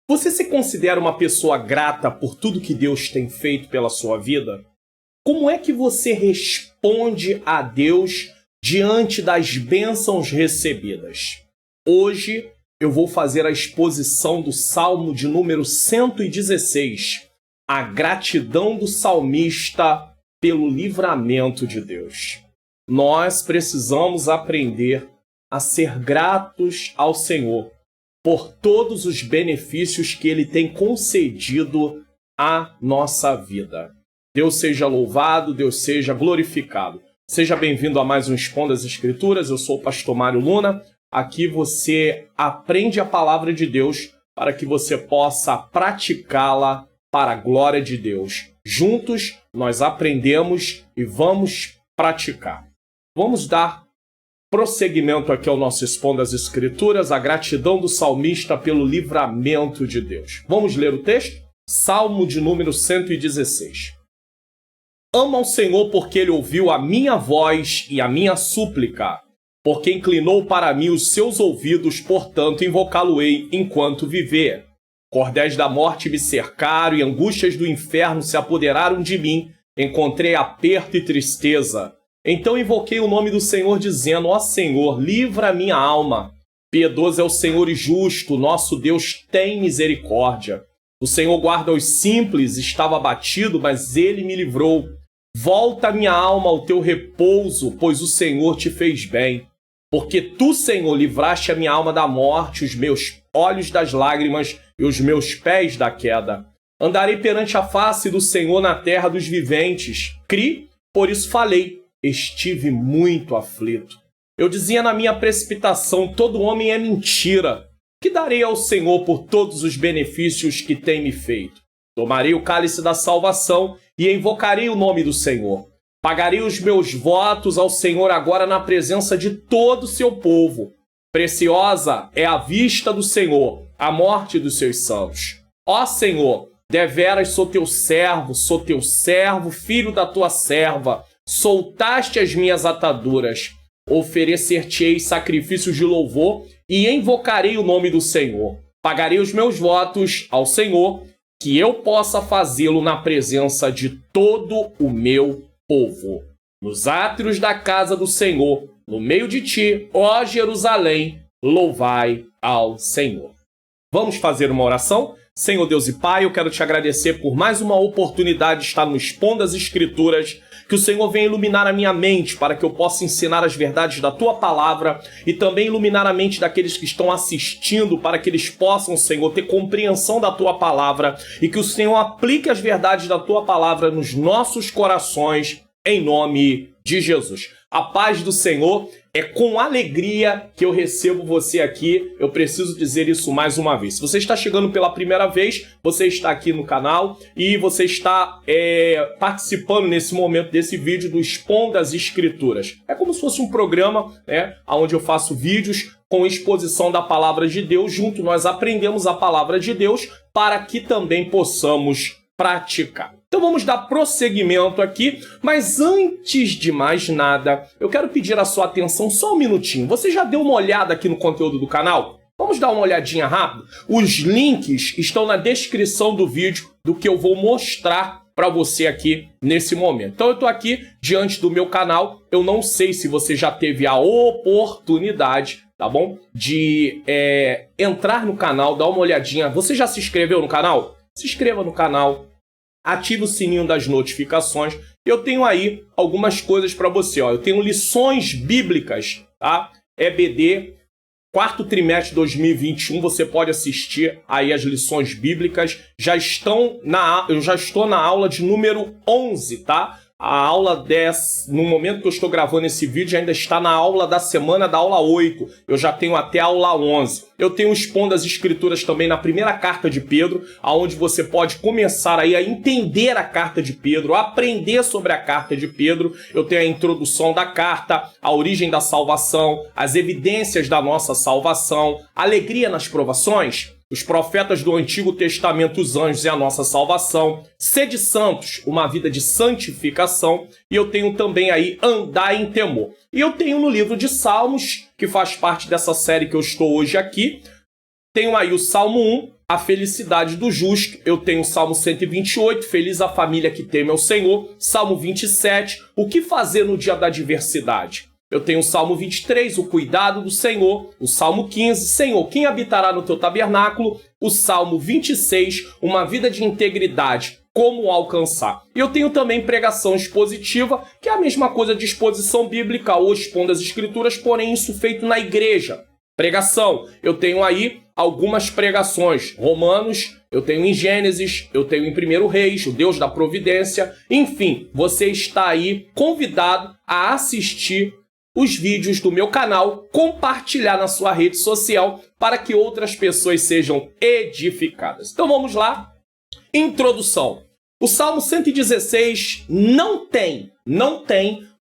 Você se considera uma pessoa grata por tudo que Deus tem feito pela sua vida? Como é que você responde a Deus diante das bênçãos recebidas? Hoje eu vou fazer a exposição do Salmo de número 116, a gratidão do salmista pelo livramento de Deus. Nós precisamos aprender a ser gratos ao Senhor por todos os benefícios que Ele tem concedido à nossa vida. Deus seja louvado, Deus seja glorificado. Seja bem-vindo a mais um Expondo as Escrituras. Eu sou o pastor Mário Luna. Aqui você aprende a palavra de Deus para que você possa praticá-la para a glória de Deus. Juntos nós aprendemos e vamos praticar. Vamos dar prosseguimento aqui ao nosso Expondo as Escrituras, a gratidão do salmista pelo livramento de Deus. Vamos ler o texto? Salmo de número 116. Amo ao Senhor porque Ele ouviu a minha voz e a minha súplica, porque inclinou para mim os seus ouvidos, portanto invocá-lo-ei enquanto viver. Cordéis da morte me cercaram e angústias do inferno se apoderaram de mim. Encontrei aperto e tristeza. Então invoquei o nome do Senhor, dizendo: ó Senhor, livra a minha alma. Piedoso é o Senhor e justo, nosso Deus tem misericórdia. O Senhor guarda os simples, estava abatido, mas Ele me livrou. Volta minha alma ao teu repouso, pois o Senhor te fez bem. Porque tu, Senhor, livraste a minha alma da morte, os meus olhos das lágrimas e os meus pés da queda. Andarei perante a face do Senhor na terra dos viventes. Cri, por isso falei. Estive muito aflito. Eu dizia na minha precipitação: todo homem é mentira. Que darei ao Senhor por todos os benefícios que tem me feito? Tomarei o cálice da salvação e invocarei o nome do Senhor. Pagarei os meus votos ao Senhor agora na presença de todo o seu povo. Preciosa é a vista do Senhor, a morte dos seus santos. Ó Senhor, deveras sou teu servo, filho da tua serva. Soltaste as minhas ataduras. Oferecer-te-ei sacrifícios de louvor e invocarei o nome do Senhor. Pagarei os meus votos ao Senhor, que eu possa fazê-lo na presença de todo o meu povo. Nos átrios da casa do Senhor, no meio de ti, ó Jerusalém, louvai ao Senhor. Vamos fazer uma oração? Senhor Deus e Pai, eu quero te agradecer por mais uma oportunidade de estar no Expondo as Escrituras. Que o Senhor venha iluminar a minha mente para que eu possa ensinar as verdades da Tua Palavra e também iluminar a mente daqueles que estão assistindo para que eles possam, Senhor, ter compreensão da Tua Palavra e que o Senhor aplique as verdades da Tua Palavra nos nossos corações, em nome de Jesus. A paz do Senhor. É com alegria que eu recebo você aqui. Eu preciso dizer isso mais uma vez. Se você está chegando pela primeira vez, você está aqui no canal e você está participando nesse momento desse vídeo do Expondo as Escrituras. É como se fosse um programa, onde eu faço vídeos com exposição da Palavra de Deus. Junto nós aprendemos a Palavra de Deus para que também possamos praticar. Então vamos dar prosseguimento aqui, mas antes de mais nada, eu quero pedir a sua atenção só um minutinho. Você já deu uma olhada aqui no conteúdo do canal? Vamos dar uma olhadinha rápida? Os links estão na descrição do vídeo do que eu vou mostrar para você aqui nesse momento. Então eu estou aqui diante do meu canal. Eu não sei se você já teve a oportunidade, tá bom? De entrar no canal, dar uma olhadinha. Você já se inscreveu no canal? Se inscreva no canal. Ative o sininho das notificações. Eu tenho aí algumas coisas para você. Eu tenho lições bíblicas, tá? EBD, quarto trimestre de 2021. Você pode assistir aí as lições bíblicas. Eu já estou na aula de número 11, tá? A aula 10, no momento que eu estou gravando esse vídeo, ainda está na aula da semana da aula 8. Eu já tenho até a aula 11. Eu tenho Expondo as Escrituras também na primeira carta de Pedro, onde você pode começar aí a entender a carta de Pedro, aprender sobre a carta de Pedro. Eu tenho a introdução da carta, a origem da salvação, as evidências da nossa salvação, alegria nas provações, os profetas do Antigo Testamento, os anjos e a nossa salvação, sede santos, uma vida de santificação, e eu tenho também aí andar em temor. E eu tenho no livro de Salmos, que faz parte dessa série que eu estou hoje aqui, tenho aí o Salmo 1, a felicidade do justo. Eu tenho o Salmo 128, feliz a família que teme ao Senhor. Salmo 27, o que fazer no dia da adversidade? Eu tenho o Salmo 23, o cuidado do Senhor. O Salmo 15, Senhor, quem habitará no teu tabernáculo? O Salmo 26, uma vida de integridade, como alcançar? Eu tenho também pregação expositiva, que é a mesma coisa de exposição bíblica ou expondo as escrituras, porém isso feito na igreja. Pregação, eu tenho aí algumas pregações. Romanos, eu tenho em Gênesis, eu tenho em 1 Reis, o Deus da providência. Enfim, você está aí convidado a assistir os vídeos do meu canal, compartilhar na sua rede social para que outras pessoas sejam edificadas. Então vamos lá. Introdução. O Salmo 116 não tem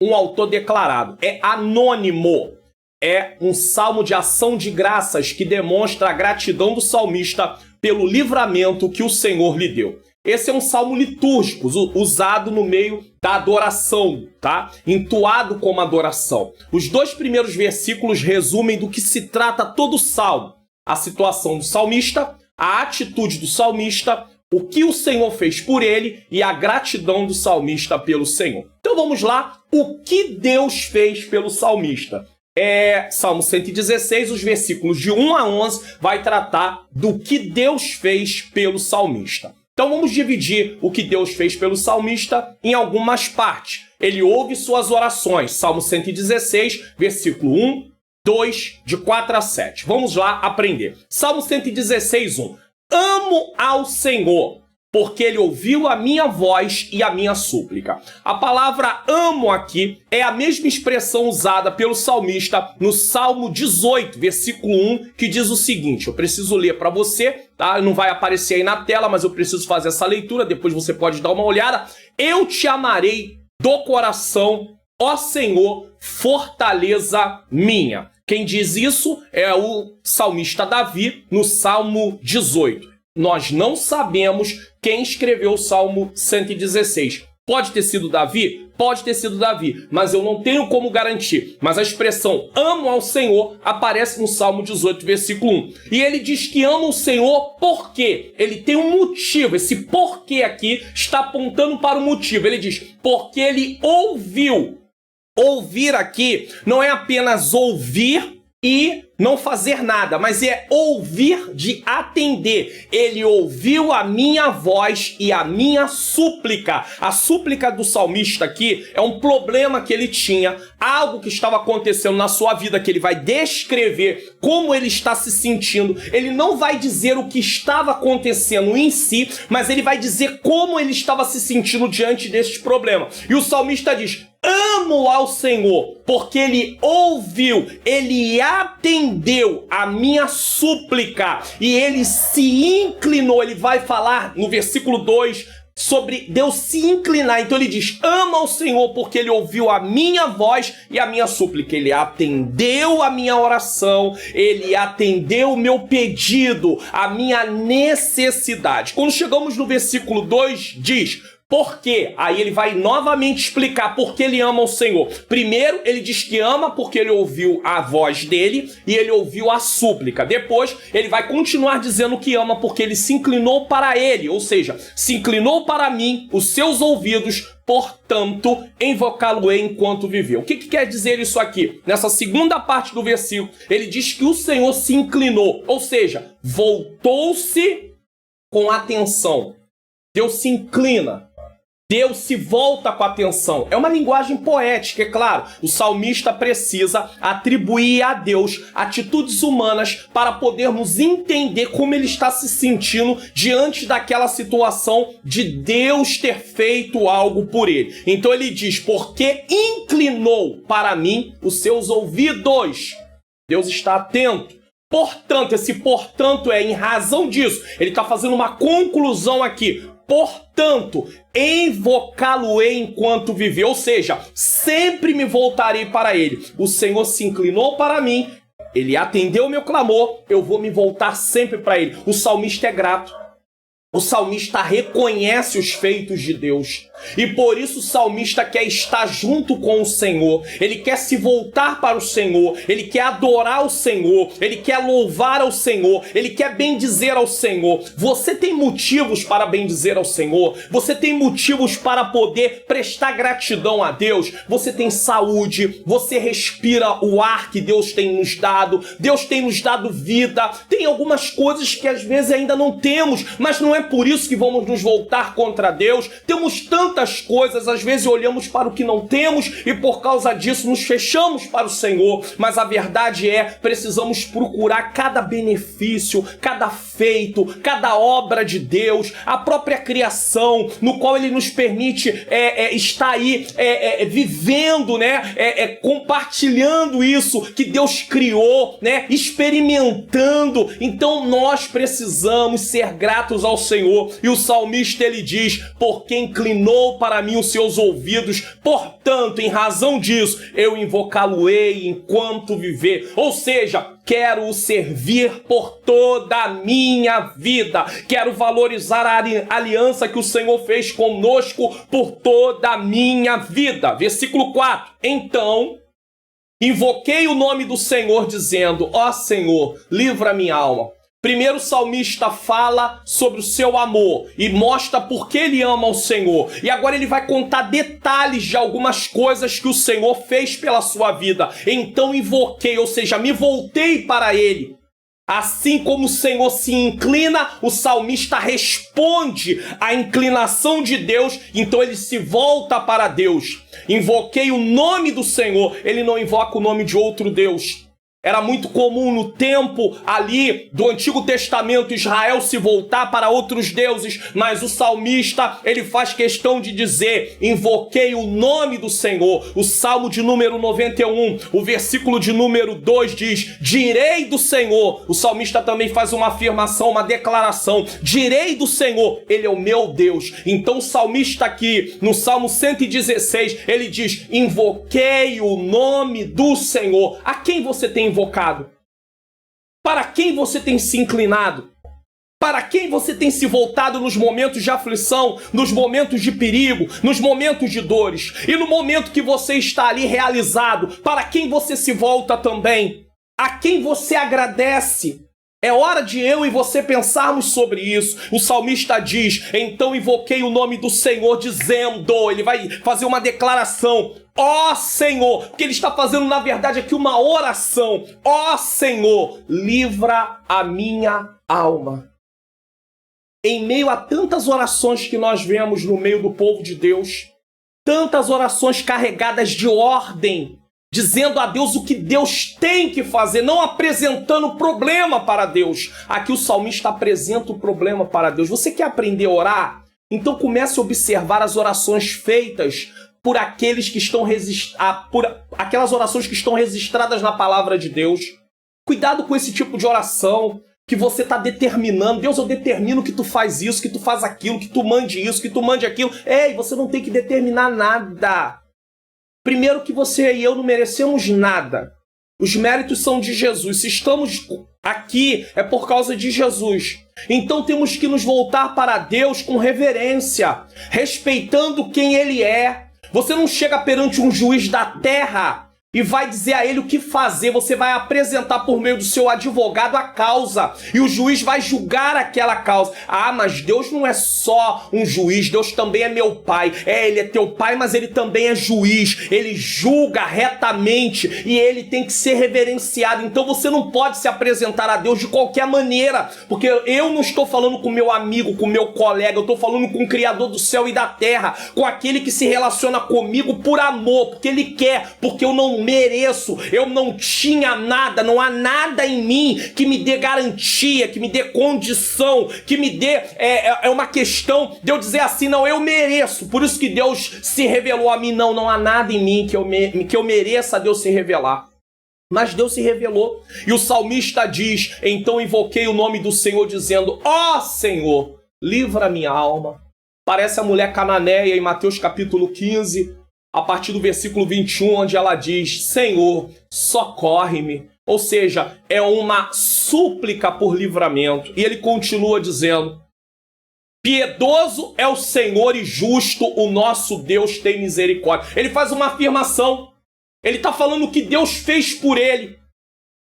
um autor declarado, é anônimo. É um salmo de ação de graças que demonstra a gratidão do salmista pelo livramento que o Senhor lhe deu. Esse é um salmo litúrgico, usado no meio da adoração, tá? Entoado como adoração. Os 2 primeiros versículos resumem do que se trata todo o salmo. A situação do salmista, a atitude do salmista, o que o Senhor fez por ele e a gratidão do salmista pelo Senhor. Então vamos lá, o que Deus fez pelo salmista? Salmo 116, os versículos de 1 a 11, vai tratar do que Deus fez pelo salmista. Então vamos dividir o que Deus fez pelo salmista em algumas partes. Ele ouve suas orações. Salmo 116, versículo 1, 2, de 4 a 7. Vamos lá aprender. Salmo 116, 1. Amo ao Senhor, porque Ele ouviu a minha voz e a minha súplica. A palavra amo aqui é a mesma expressão usada pelo salmista no Salmo 18, versículo 1, que diz o seguinte, eu preciso ler para você, tá? Não vai aparecer aí na tela, mas eu preciso fazer essa leitura, depois você pode dar uma olhada. Eu te amarei do coração, ó Senhor, fortaleza minha. Quem diz isso é o salmista Davi, no Salmo 18. Nós não sabemos quem escreveu o Salmo 116. Pode ter sido Davi? Pode ter sido Davi, mas eu não tenho como garantir. Mas a expressão amo ao Senhor aparece no Salmo 18, versículo 1. E ele diz que ama o Senhor porque ele tem um motivo. Esse porquê aqui está apontando para o motivo. Ele diz, porque ele ouviu. Ouvir aqui não é apenas ouvir e não fazer nada, mas é ouvir de atender. Ele ouviu a minha voz e a minha súplica. A súplica do salmista aqui é um problema que ele tinha, algo que estava acontecendo na sua vida, que ele vai descrever como ele está se sentindo. Ele não vai dizer o que estava acontecendo em si, mas ele vai dizer como ele estava se sentindo diante deste problema. E o salmista diz, amo ao Senhor, porque Ele ouviu, Ele atendeu a minha súplica e Ele se inclinou. Ele vai falar no versículo 2 sobre Deus se inclinar. Então ele diz, ama ao Senhor porque Ele ouviu a minha voz e a minha súplica. Ele atendeu a minha oração, Ele atendeu o meu pedido, a minha necessidade. Quando chegamos no versículo 2, diz... Por quê? Aí ele vai novamente explicar por que ele ama o Senhor. Primeiro, ele diz que ama porque ele ouviu a voz dele e ele ouviu a súplica. Depois, ele vai continuar dizendo que ama porque ele se inclinou para ele, ou seja, se inclinou para mim, os seus ouvidos, portanto, invocá-lo-ei enquanto viveu. O que quer dizer isso aqui? Nessa segunda parte do versículo, ele diz que o Senhor se inclinou, ou seja, voltou-se com atenção. Deus se inclina. Deus se volta com atenção. É uma linguagem poética, é claro. O salmista precisa atribuir a Deus atitudes humanas para podermos entender como ele está se sentindo diante daquela situação de Deus ter feito algo por ele. Então ele diz, porque inclinou para mim os seus ouvidos. Deus está atento. Portanto, esse portanto é em razão disso. Ele está fazendo uma conclusão aqui. Portanto, invocá-lo-ei enquanto viver, ou seja, sempre me voltarei para ele. O Senhor se inclinou para mim, ele atendeu o meu clamor, eu vou me voltar sempre para ele. O salmista é grato. O salmista reconhece os feitos de Deus. E por isso o salmista quer estar junto com o Senhor. Ele quer se voltar para o Senhor. Ele quer adorar o Senhor. Ele quer louvar ao Senhor. Ele quer bendizer ao Senhor. Você tem motivos para bendizer ao Senhor? Você tem motivos para poder prestar gratidão a Deus? Você tem saúde. Você respira o ar que Deus tem nos dado. Deus tem nos dado vida. Tem algumas coisas que às vezes ainda não temos, mas não é por isso que vamos nos voltar contra Deus. Temos tantas coisas, às vezes olhamos para o que não temos e por causa disso nos fechamos para o Senhor. Mas a verdade é, precisamos procurar cada benefício, cada feito, cada obra de Deus, a própria criação, no qual Ele nos permite estar aí vivendo, né? Compartilhando isso que Deus criou, né? Experimentando. Então nós precisamos ser gratos ao Senhor. E o salmista ele diz: porque inclinou para mim os seus ouvidos, portanto, em razão disso, eu invocá-lo-ei enquanto viver. Ou seja, quero o servir por toda a minha vida. Quero valorizar a aliança que o Senhor fez conosco por toda a minha vida. Versículo 4. Então, invoquei o nome do Senhor, dizendo: ó Senhor, livra minha alma. Primeiro o salmista fala sobre o seu amor e mostra por que ele ama o Senhor. E agora ele vai contar detalhes de algumas coisas que o Senhor fez pela sua vida. Então invoquei, ou seja, me voltei para ele. Assim como o Senhor se inclina, o salmista responde à inclinação de Deus, então ele se volta para Deus. Invoquei o nome do Senhor, ele não invoca o nome de outro Deus. Era muito comum no tempo ali do Antigo Testamento Israel se voltar para outros deuses, mas o salmista ele faz questão de dizer: invoquei o nome do Senhor. O Salmo de número 91, o versículo de número 2 diz: direi do Senhor. O salmista também faz uma afirmação, uma declaração: direi do Senhor, Ele é o meu Deus. Então o salmista aqui, no Salmo 116, ele diz: invoquei o nome do Senhor. A quem você tem invocado? Para quem você tem se inclinado? Para quem você tem se voltado nos momentos de aflição, nos momentos de perigo, nos momentos de dores? E no momento que você está ali realizado, para quem você se volta também? A quem você agradece? É hora de eu e você pensarmos sobre isso. O salmista diz: então invoquei o nome do Senhor, dizendo, ele vai fazer uma declaração: ó Senhor, porque ele está fazendo na verdade aqui uma oração. Ó Senhor, livra a minha alma. Em meio a tantas orações que nós vemos no meio do povo de Deus, tantas orações carregadas de ordem, dizendo a Deus o que Deus tem que fazer, não apresentando problema para Deus. Aqui o salmista apresenta o problema para Deus. Você quer aprender a orar? Então comece a observar as orações feitas por aqueles que estão por aquelas orações que estão registradas na palavra de Deus. Cuidado com esse tipo de oração que você está determinando. Deus, eu determino que tu faz isso, que tu faz aquilo, que tu mande isso, que tu mande aquilo. Ei, você não tem que determinar nada. Primeiro que você e eu não merecemos nada. Os méritos são de Jesus. Se estamos aqui, é por causa de Jesus. Então temos que nos voltar para Deus com reverência, respeitando quem Ele é. Você não chega perante um juiz da terra e vai dizer a ele o que fazer. Você vai apresentar por meio do seu advogado a causa. E o juiz vai julgar aquela causa. Ah, mas Deus não é só um juiz. Deus também é meu pai. Ele é teu pai, mas ele também é juiz. Ele julga retamente e ele tem que ser reverenciado. Então você não pode se apresentar a Deus de qualquer maneira. Porque eu não estou falando com meu amigo, com meu colega. Eu estou falando com o Criador do céu e da terra. Com aquele que se relaciona comigo por amor. Porque Ele quer. Porque eu não mereço, eu não tinha nada, não há nada em mim que me dê garantia, que me dê condição, que me dê, uma questão de eu dizer assim, não, eu mereço, por isso que Deus se revelou a mim. Não há nada em mim que eu mereça Deus se revelar. Mas Deus se revelou, e o salmista diz, então invoquei o nome do Senhor, dizendo, ó Senhor, livra a minha alma. Parece a mulher cananeia em Mateus capítulo 15, a partir do versículo 21, onde ela diz, Senhor, socorre-me. Ou seja, é uma súplica por livramento. E ele continua dizendo, Piedoso é o Senhor e justo, o nosso Deus tem misericórdia. Ele faz uma afirmação. Ele está falando o que Deus fez por ele.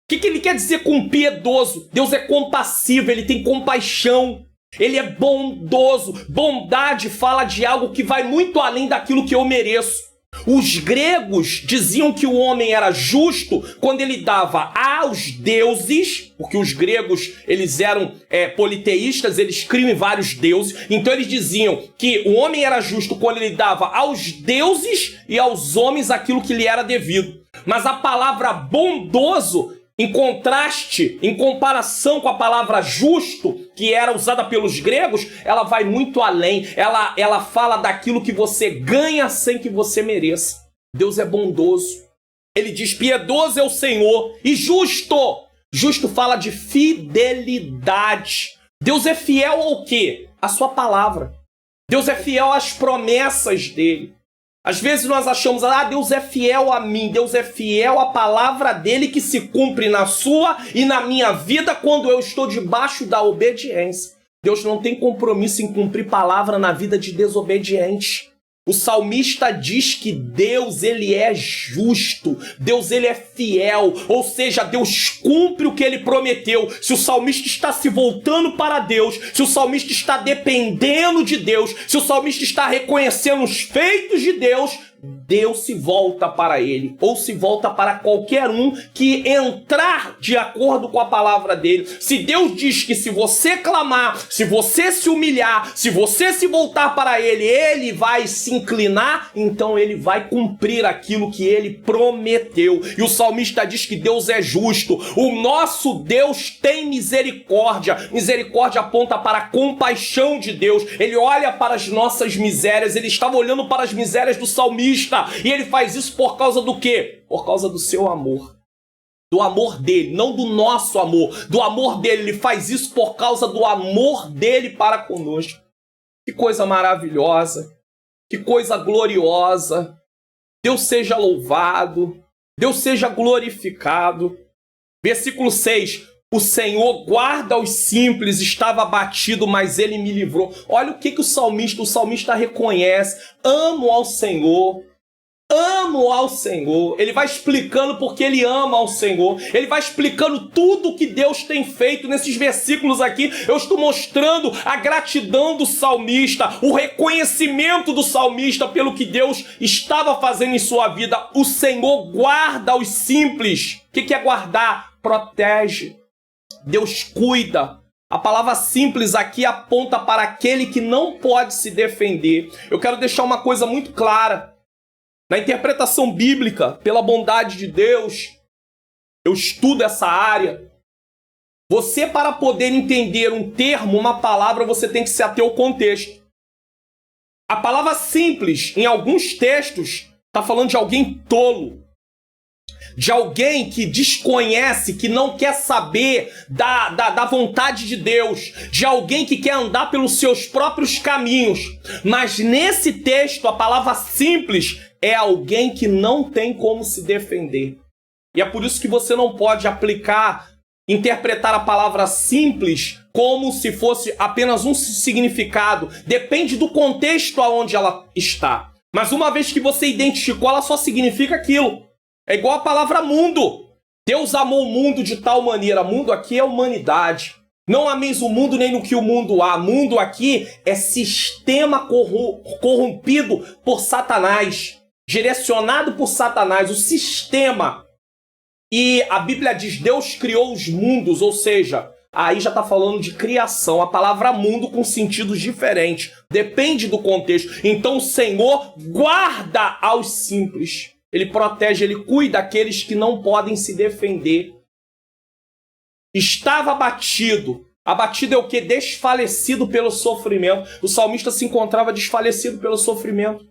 O que ele quer dizer com piedoso? Deus é compassivo, ele tem compaixão. Ele é bondoso. Bondade fala de algo que vai muito além daquilo que eu mereço. Os gregos diziam que o homem era justo quando ele dava aos deuses, porque os gregos eles eram politeístas, eles criam em vários deuses, então eles diziam que o homem era justo quando ele dava aos deuses e aos homens aquilo que lhe era devido. Mas a palavra bondoso, em contraste, em comparação com a palavra justo, que era usada pelos gregos, ela vai muito além. Ela fala daquilo que você ganha sem que você mereça. Deus é bondoso. Ele diz, piedoso é o Senhor e justo. Justo fala de fidelidade. Deus é fiel ao quê? À sua palavra. Deus é fiel às promessas dele. Às vezes nós achamos, Deus é fiel a mim, Deus é fiel à palavra dele que se cumpre na sua e na minha vida quando eu estou debaixo da obediência. Deus não tem compromisso em cumprir palavra na vida de desobediente. O salmista diz que Deus, ele é justo, Deus, ele é fiel, ou seja, Deus cumpre o que ele prometeu. Se o salmista está se voltando para Deus, se o salmista está dependendo de Deus, se o salmista está reconhecendo os feitos de Deus, Deus se volta para ele, ou se volta para qualquer um que entrar de acordo com a palavra dele. Se Deus diz que se você clamar, se você se humilhar, se você se voltar para ele, ele vai se inclinar, então ele vai cumprir aquilo que ele prometeu. E o salmista diz que Deus é justo, o nosso Deus tem misericórdia. Misericórdia aponta para a compaixão de Deus. Ele olha para as nossas misérias, ele estava olhando para as misérias do salmista. E ele faz isso por causa do quê? Por causa do seu amor. Do amor dele, não do nosso amor. Do amor dele. Ele faz isso por causa do amor dele para conosco. Que coisa maravilhosa. Que coisa gloriosa. Deus seja louvado. Deus seja glorificado. Versículo 6. O Senhor guarda os simples, estava abatido, mas ele me livrou. Olha o que o salmista reconhece. Amo ao Senhor. Amo ao Senhor. Ele vai explicando porque ele ama ao Senhor. Ele vai explicando tudo o que Deus tem feito nesses versículos aqui. Eu estou mostrando a gratidão do salmista, o reconhecimento do salmista pelo que Deus estava fazendo em sua vida. O Senhor guarda os simples. O que é guardar? Protege. Deus cuida. A palavra simples aqui aponta para aquele que não pode se defender. Eu quero deixar uma coisa muito clara. Na interpretação bíblica, pela bondade de Deus, eu estudo essa área. Você, para poder entender um termo, uma palavra, você tem que se ater ao contexto. A palavra simples, em alguns textos, está falando de alguém tolo. De alguém que desconhece, que não quer saber da vontade de Deus, de alguém que quer andar pelos seus próprios caminhos. Mas nesse texto, a palavra simples é alguém que não tem como se defender. E é por isso que você não pode interpretar a palavra simples como se fosse apenas um significado. Depende do contexto aonde ela está. Mas uma vez que você identificou, ela só significa aquilo. É igual a palavra mundo. Deus amou o mundo de tal maneira. Mundo aqui é humanidade. Não ameis o mundo nem no que o mundo há. Mundo aqui é sistema corrompido por Satanás. Direcionado por Satanás. O sistema. E a Bíblia diz, Deus criou os mundos. Ou seja, aí já está falando de criação. A palavra mundo com sentidos diferentes. Depende do contexto. Então o Senhor guarda aos simples. Ele protege, ele cuida daqueles que não podem se defender. Estava abatido. Abatido é o quê? Desfalecido pelo sofrimento. O salmista se encontrava desfalecido pelo sofrimento.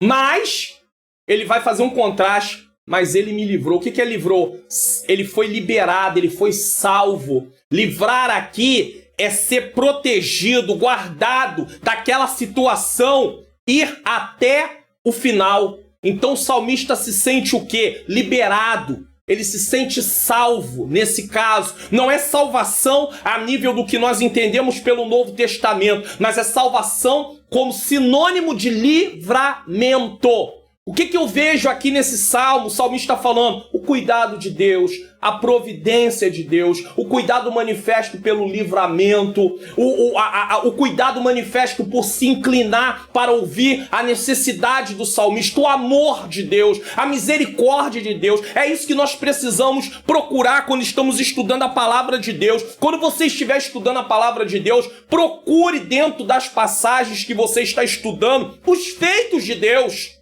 Mas, ele vai fazer um contraste. Mas ele me livrou. O que é livrou? Ele foi liberado, ele foi salvo. Livrar aqui é ser protegido, guardado daquela situação, ir até o final. Então o salmista se sente o quê? Liberado. ele se sente salvo nesse caso. Não é salvação a nível do que nós entendemos pelo Novo Testamento, mas é salvação como sinônimo de livramento. O que eu vejo aqui nesse salmo? O salmista está falando o cuidado de Deus, a providência de Deus, o cuidado manifesto pelo livramento, o cuidado manifesto por se inclinar para ouvir a necessidade do salmista, o amor de Deus, a misericórdia de Deus. É isso que nós precisamos procurar quando estamos estudando a palavra de Deus. Quando você estiver estudando a palavra de Deus, procure dentro das passagens que você está estudando os feitos de Deus,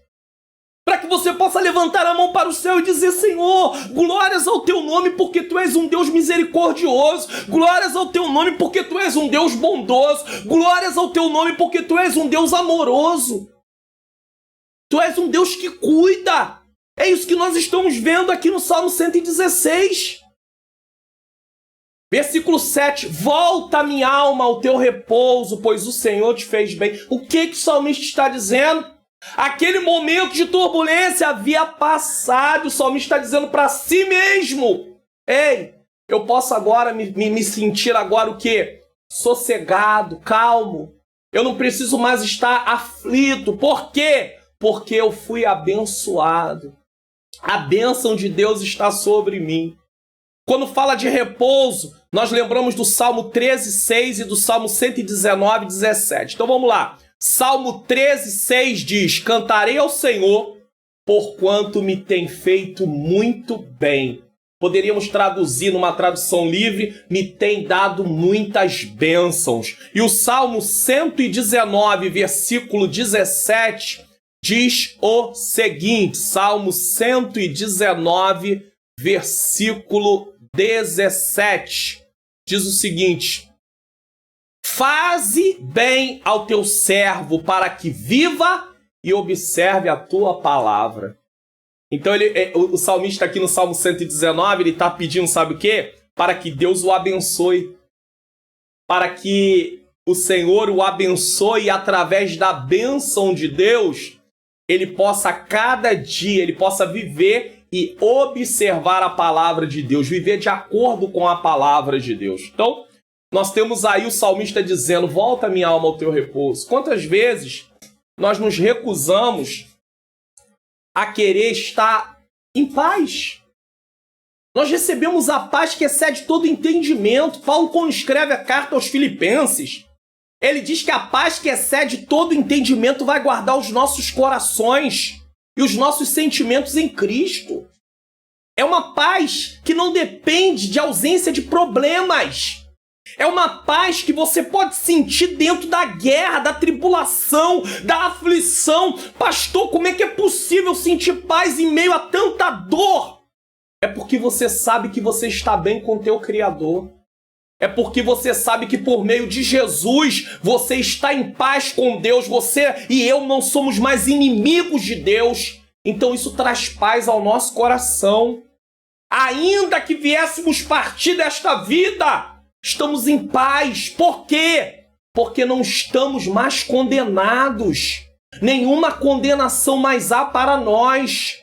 para que você possa levantar a mão para o céu e dizer: Senhor, glórias ao teu nome porque tu és um Deus misericordioso, glórias ao teu nome porque tu és um Deus bondoso, glórias ao teu nome porque tu és um Deus amoroso, tu és um Deus que cuida. É isso que nós estamos vendo aqui no Salmo 116. Versículo 7, volta minha alma ao teu repouso, pois o Senhor te fez bem. O que o salmista está dizendo? Aquele momento de turbulência havia passado. O salmista está dizendo para si mesmo: ei, eu posso agora me sentir agora o quê? Sossegado, calmo. Eu não preciso mais estar aflito. Por quê? Porque eu fui abençoado. A bênção de Deus está sobre mim. Quando fala de repouso, nós lembramos do Salmo 13:6 e do Salmo 119:17. Então vamos lá. Salmo 13:6 diz: cantarei ao Senhor, porquanto me tem feito muito bem. Poderíamos traduzir numa tradução livre: me tem dado muitas bênçãos. E o Salmo 119, versículo 17, diz o seguinte: Salmo 119, versículo 17, diz o seguinte: faze bem ao teu servo para que viva e observe a tua palavra. Então o salmista aqui no Salmo 119, ele está pedindo, sabe o quê? Para que Deus o abençoe. Para que o Senhor o abençoe e através da bênção de Deus, ele possa cada dia, ele possa viver e observar a palavra de Deus, viver de acordo com a palavra de Deus. Então, nós temos aí o salmista dizendo: volta minha alma ao teu repouso. Quantas vezes nós nos recusamos a querer estar em paz? Nós recebemos a paz que excede todo entendimento. Paulo, quando escreve a carta aos Filipenses, ele diz que a paz que excede todo entendimento vai guardar os nossos corações e os nossos sentimentos em Cristo. É uma paz que não depende de ausência de problemas. É uma paz que você pode sentir dentro da guerra, da tribulação, da aflição. Pastor, como é que é possível sentir paz em meio a tanta dor? É porque você sabe que você está bem com o teu Criador. É porque você sabe que por meio de Jesus você está em paz com Deus. Você e eu não somos mais inimigos de Deus. Então isso traz paz ao nosso coração. Ainda que viéssemos partir desta vida, estamos em paz. Por quê? Porque não estamos mais condenados. Nenhuma condenação mais há para nós.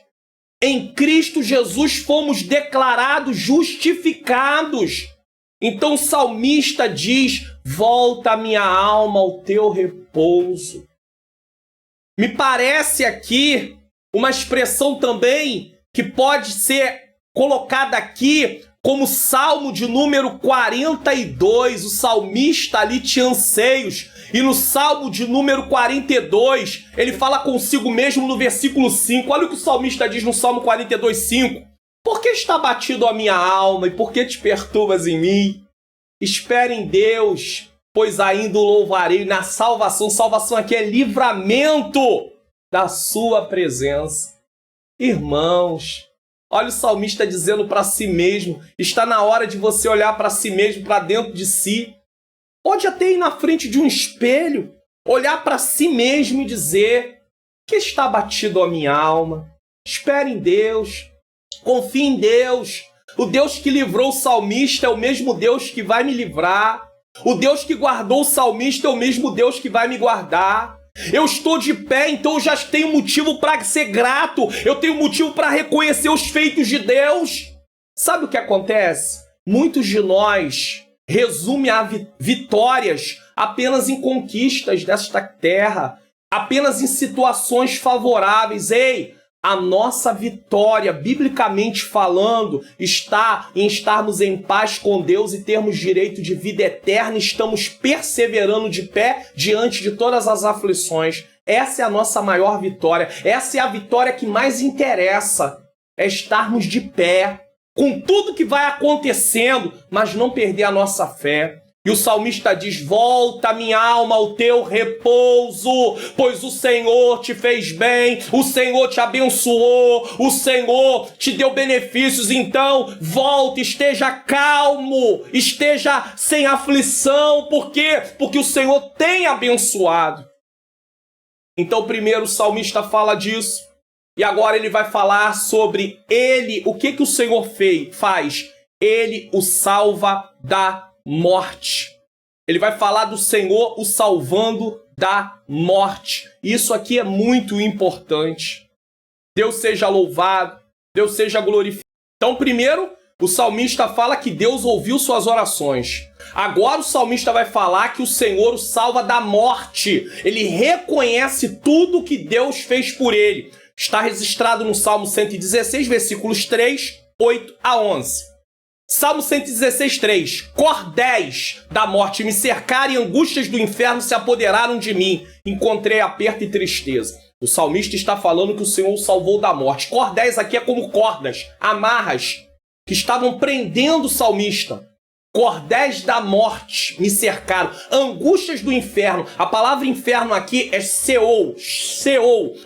Em Cristo Jesus fomos declarados justificados. Então o salmista diz: volta minha alma ao teu repouso. Me parece aqui uma expressão também que pode ser colocada aqui como Salmo de número 42, o salmista ali tinha anseios. E no Salmo de número 42, ele fala consigo mesmo no versículo 5. Olha o que o salmista diz no Salmo 42, 5. Por que está batido a minha alma e por que te perturbas em mim? Espere em Deus, pois ainda o louvarei na salvação. Salvação aqui é livramento da sua presença. Irmãos, olha o salmista dizendo para si mesmo. Está na hora de você olhar para si mesmo, para dentro de si. Pode até ir na frente de um espelho, olhar para si mesmo e dizer: que está batido a minha alma? Espere em Deus, confie em Deus. O Deus que livrou o salmista é o mesmo Deus que vai me livrar. O Deus que guardou o salmista é o mesmo Deus que vai me guardar. Eu estou de pé, então eu já tenho motivo para ser grato. Eu tenho motivo para reconhecer os feitos de Deus. Sabe o que acontece? Muitos de nós resumem a vitórias apenas em conquistas desta terra, apenas em situações favoráveis. Ei, a nossa vitória, biblicamente falando, está em estarmos em paz com Deus e termos direito de vida eterna. Estamos perseverando de pé diante de todas as aflições. Essa é a nossa maior vitória. Essa é a vitória que mais interessa. É estarmos de pé, com tudo que vai acontecendo, mas não perder a nossa fé. E o salmista diz: volta, minha alma, ao teu repouso, pois o Senhor te fez bem, o Senhor te abençoou, o Senhor te deu benefícios. Então, volta, esteja calmo, esteja sem aflição. Por quê? Porque o Senhor tem abençoado. Então, primeiro o salmista fala disso, e agora ele vai falar sobre ele, o que o Senhor faz. Ele o salva da morte. Ele vai falar do Senhor o salvando da morte. Isso aqui é muito importante. Deus seja louvado, Deus seja glorificado. Então, primeiro, o salmista fala que Deus ouviu suas orações. Agora o salmista vai falar que o Senhor o salva da morte. Ele reconhece tudo que Deus fez por ele. Está registrado no Salmo 116, versículos 3, 8 a 11. Salmo 116, 3. Cordéis da morte me cercaram e angústias do inferno se apoderaram de mim. Encontrei aperto e tristeza. O salmista está falando que o Senhor o salvou da morte. Cordéis aqui é como cordas, amarras, que estavam prendendo o salmista. Cordéis da morte me cercaram. Angústias do inferno. A palavra inferno aqui é Seol,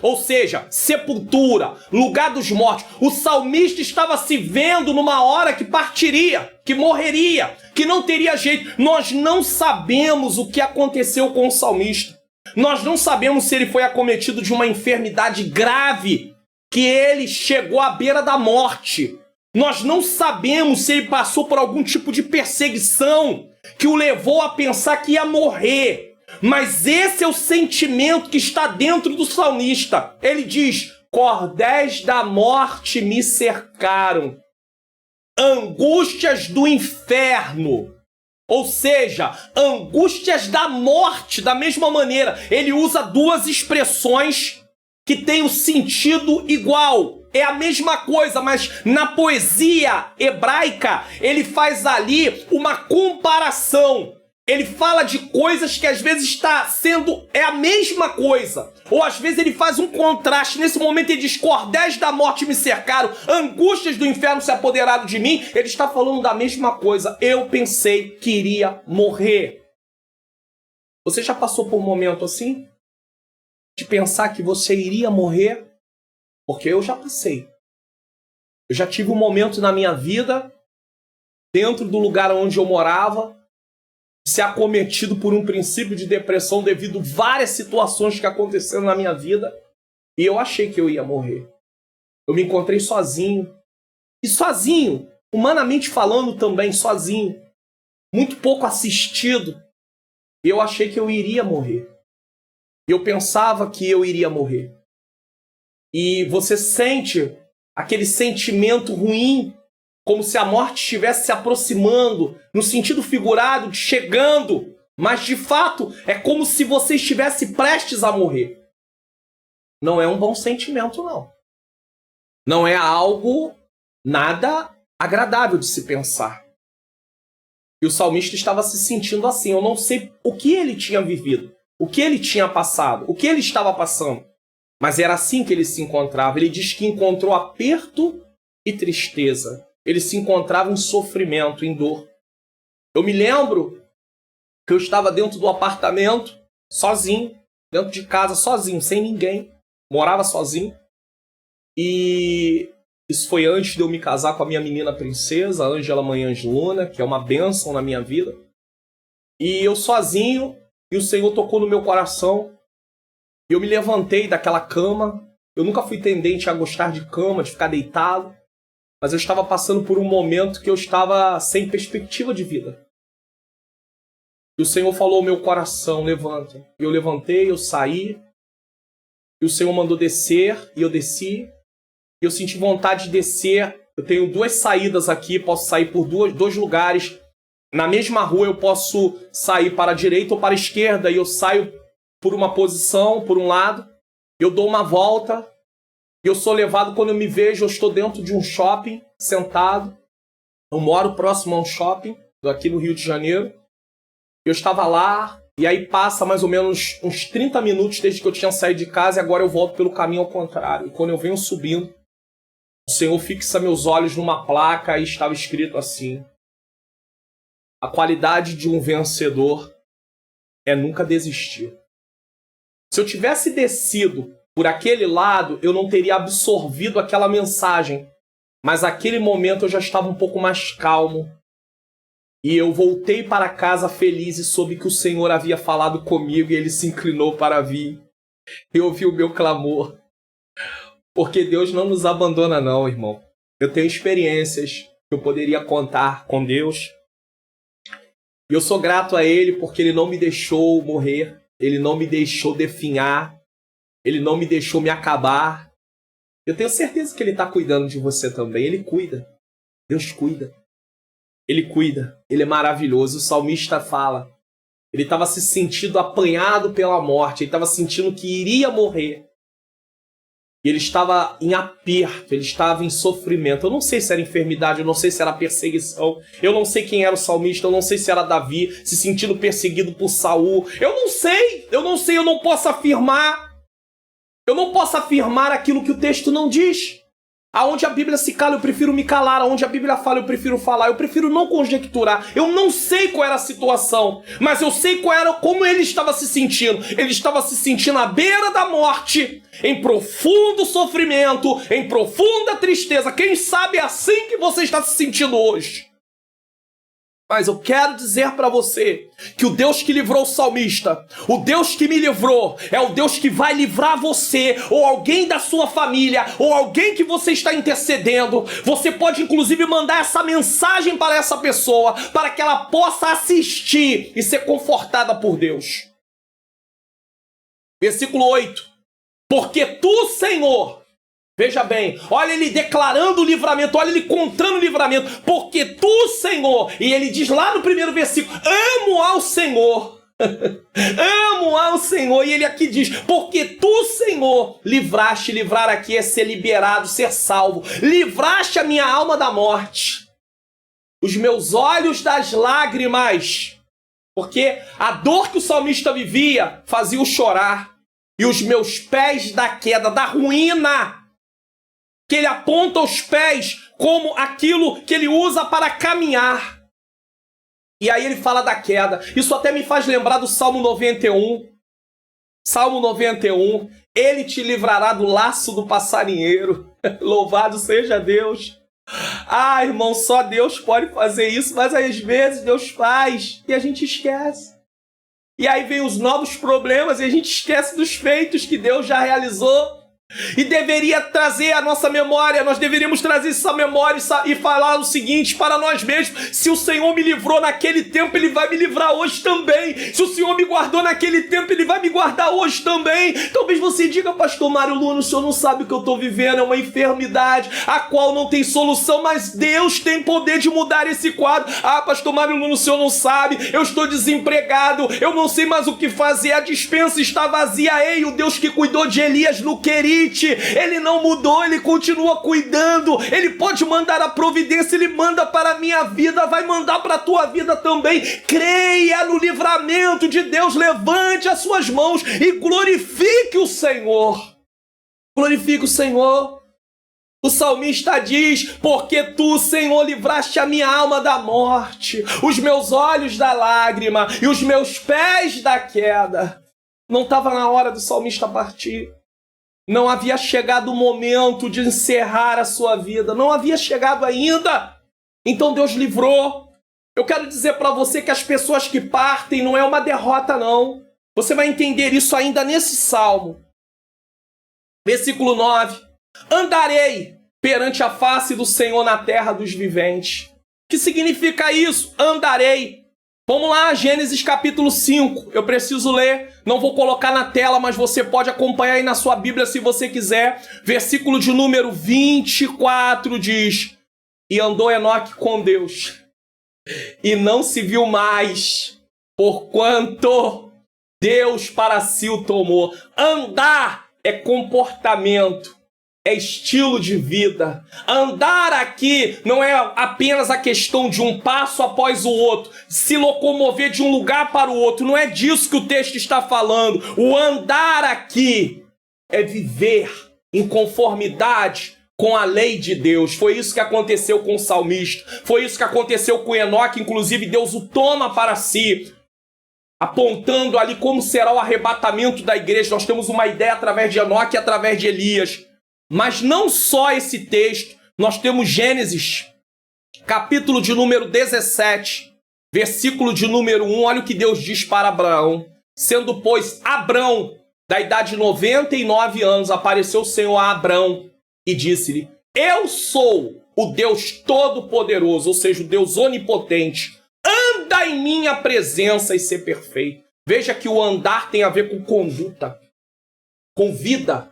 ou seja, sepultura, lugar dos mortos. O salmista estava se vendo numa hora que partiria, que morreria, que não teria jeito. Nós não sabemos o que aconteceu com o salmista. Nós não sabemos se ele foi acometido de uma enfermidade grave, que ele chegou à beira da morte. Nós não sabemos se ele passou por algum tipo de perseguição que o levou a pensar que ia morrer. Mas esse é o sentimento que está dentro do salmista. Ele diz: cordéis da morte me cercaram. Angústias do inferno. Ou seja, angústias da morte. Da mesma maneira, ele usa duas expressões que têm o sentido igual. É a mesma coisa, mas na poesia hebraica, ele faz ali uma comparação. Ele fala de coisas que às vezes é a mesma coisa. Ou às vezes ele faz um contraste. Nesse momento ele diz: cordéis da morte me cercaram, angústias do inferno se apoderaram de mim. Ele está falando da mesma coisa. Eu pensei que iria morrer. Você já passou por um momento assim? De pensar que você iria morrer? Porque eu já passei. Eu já tive um momento na minha vida, dentro do lugar onde eu morava, ser acometido por um princípio de depressão devido a várias situações que aconteceram na minha vida, e eu achei que eu ia morrer. Eu me encontrei sozinho. E sozinho, humanamente falando também, sozinho. Muito pouco assistido. E eu achei que eu iria morrer. Eu pensava que eu iria morrer. E você sente aquele sentimento ruim, como se a morte estivesse se aproximando, no sentido figurado, chegando. Mas, de fato, é como se você estivesse prestes a morrer. Não é um bom sentimento, não. Não é algo nada agradável de se pensar. E o salmista estava se sentindo assim. Eu não sei o que ele tinha vivido, o que ele tinha passado, o que ele estava passando. Mas era assim que ele se encontrava. Ele diz que encontrou aperto e tristeza. Ele se encontrava em sofrimento, em dor. Eu me lembro que eu estava dentro do apartamento, sozinho, dentro de casa, sozinho, sem ninguém. Morava sozinho. E isso foi antes de eu me casar com a minha menina princesa, a Ângela Manhães Luna, que é uma bênção na minha vida. E eu sozinho, e o Senhor tocou no meu coração. E eu me levantei daquela cama. Eu nunca fui tendente a gostar de cama, de ficar deitado. Mas eu estava passando por um momento que eu estava sem perspectiva de vida. E o Senhor falou ao meu coração: levanta. E eu levantei, eu saí. E o Senhor mandou descer, e eu desci. E eu senti vontade de descer Eu tenho 2 saídas aqui, posso sair por dois lugares. Na mesma rua eu posso sair para a direita ou para a esquerda, e eu saio por uma posição, por um lado, eu dou uma volta, e eu sou levado, quando eu me vejo, eu estou dentro de um shopping, sentado. Eu moro próximo a um shopping, aqui no Rio de Janeiro. Eu estava lá, e aí passa mais ou menos uns 30 minutos desde que eu tinha saído de casa, e agora eu volto pelo caminho ao contrário. E quando eu venho subindo, o Senhor fixa meus olhos numa placa e estava escrito assim: a qualidade de um vencedor é nunca desistir. Se eu tivesse descido por aquele lado, eu não teria absorvido aquela mensagem. Mas naquele momento eu já estava um pouco mais calmo. E eu voltei para casa feliz e soube que o Senhor havia falado comigo, e Ele se inclinou para vir e ouviu o meu clamor. Porque Deus não nos abandona não, irmão. Eu tenho experiências que eu poderia contar com Deus. E eu sou grato a Ele porque Ele não me deixou morrer. Ele não me deixou definhar. Ele não me deixou me acabar. Eu tenho certeza que Ele está cuidando de você também. Ele cuida. Deus cuida. Ele cuida. Ele é maravilhoso. O salmista fala. Ele estava se sentindo apanhado pela morte. Ele estava sentindo que iria morrer. E ele estava em aperto, ele estava em sofrimento. Eu não sei se era enfermidade, eu não sei se era perseguição. Eu não sei quem era o salmista, eu não sei se era Davi, se sentindo perseguido por Saul. Eu não sei, eu não posso afirmar. Eu não posso afirmar aquilo que o texto não diz. Aonde a Bíblia se cala, eu prefiro me calar. Aonde a Bíblia fala, eu prefiro falar. Eu prefiro não conjecturar. Eu não sei qual era a situação, mas eu sei como ele estava se sentindo. Ele estava se sentindo à beira da morte, em profundo sofrimento, em profunda tristeza. Quem sabe é assim que você está se sentindo hoje. Mas eu quero dizer para você que o Deus que livrou o salmista, o Deus que me livrou, é o Deus que vai livrar você, ou alguém da sua família, ou alguém que você está intercedendo. Você pode inclusive mandar essa mensagem para essa pessoa, para que ela possa assistir e ser confortada por Deus. Versículo 8. Porque tu, Senhor... Veja bem, olha ele declarando o livramento, olha ele contando o livramento. Porque tu, Senhor, e ele diz lá no primeiro versículo, amo ao Senhor. Amo ao Senhor. E ele aqui diz, porque tu, Senhor, livraste. Livrar aqui é ser liberado, ser salvo. Livraste a minha alma da morte, os meus olhos das lágrimas. Porque a dor que o salmista vivia fazia-o chorar. E os meus pés da queda, da ruína, que ele aponta os pés como aquilo que ele usa para caminhar. E aí ele fala da queda. Isso até me faz lembrar do Salmo 91. Salmo 91. Ele te livrará do laço do passarinheiro. Louvado seja Deus. Ah, irmão, só Deus pode fazer isso, mas às vezes Deus faz e a gente esquece. E aí vem os novos problemas e a gente esquece dos feitos que Deus já realizou. E deveria trazer a nossa memória, nós deveríamos trazer essa memória e falar o seguinte para nós mesmos: se o Senhor me livrou naquele tempo, Ele vai me livrar hoje também. Se o Senhor me guardou naquele tempo, Ele vai me guardar hoje também. Talvez você diga, pastor Mário Luna, o senhor não sabe o que eu estou vivendo, é uma enfermidade a qual não tem solução, mas Deus tem poder de mudar esse quadro. Ah, pastor Mário Luna, o senhor não sabe, eu estou desempregado, eu não sei mais o que fazer, a despensa está vazia. Ei, o Deus que cuidou de Elias no Querite, Ele não mudou, Ele continua cuidando. Ele pode mandar a providência, Ele manda para a minha vida, vai mandar para a tua vida também. Creia no livramento de Deus, levante as suas mãos e glorifique o Senhor. Glorifique o Senhor. O salmista diz, porque tu, Senhor, livraste a minha alma da morte, os meus olhos da lágrima e os meus pés da queda. Não estava na hora do salmista partir. Não havia chegado o momento de encerrar a sua vida. Não havia chegado ainda. Então Deus livrou. Eu quero dizer para você que as pessoas que partem não é uma derrota, não. Você vai entender isso ainda nesse salmo. Versículo 9. Andarei perante a face do Senhor na terra dos viventes. O que significa isso? Andarei. Vamos lá, Gênesis capítulo 5. Eu preciso ler, não vou colocar na tela, mas você pode acompanhar aí na sua Bíblia se você quiser. Versículo de número 24 diz: E andou Enoque com Deus, e não se viu mais, porquanto Deus para si o tomou. Andar é comportamento, é estilo de vida. Andar aqui não é apenas a questão de um passo após o outro, se locomover de um lugar para o outro. Não é disso que o texto está falando. O andar aqui é viver em conformidade com a lei de Deus. Foi isso que aconteceu com o salmista. Foi isso que aconteceu com Enoque. Inclusive, Deus o toma para si, apontando ali como será o arrebatamento da igreja. Nós temos uma ideia através de Enoque e através de Elias. Mas não só esse texto, nós temos Gênesis, capítulo de número 17, versículo de número 1, olha o que Deus diz para Abraão. Sendo, pois, Abrão, da idade de 99 anos, apareceu o Senhor a Abrão e disse-lhe: eu sou o Deus Todo-Poderoso, ou seja, o Deus Onipotente. Anda em minha presença e ser perfeito. Veja que o andar tem a ver com conduta, com vida.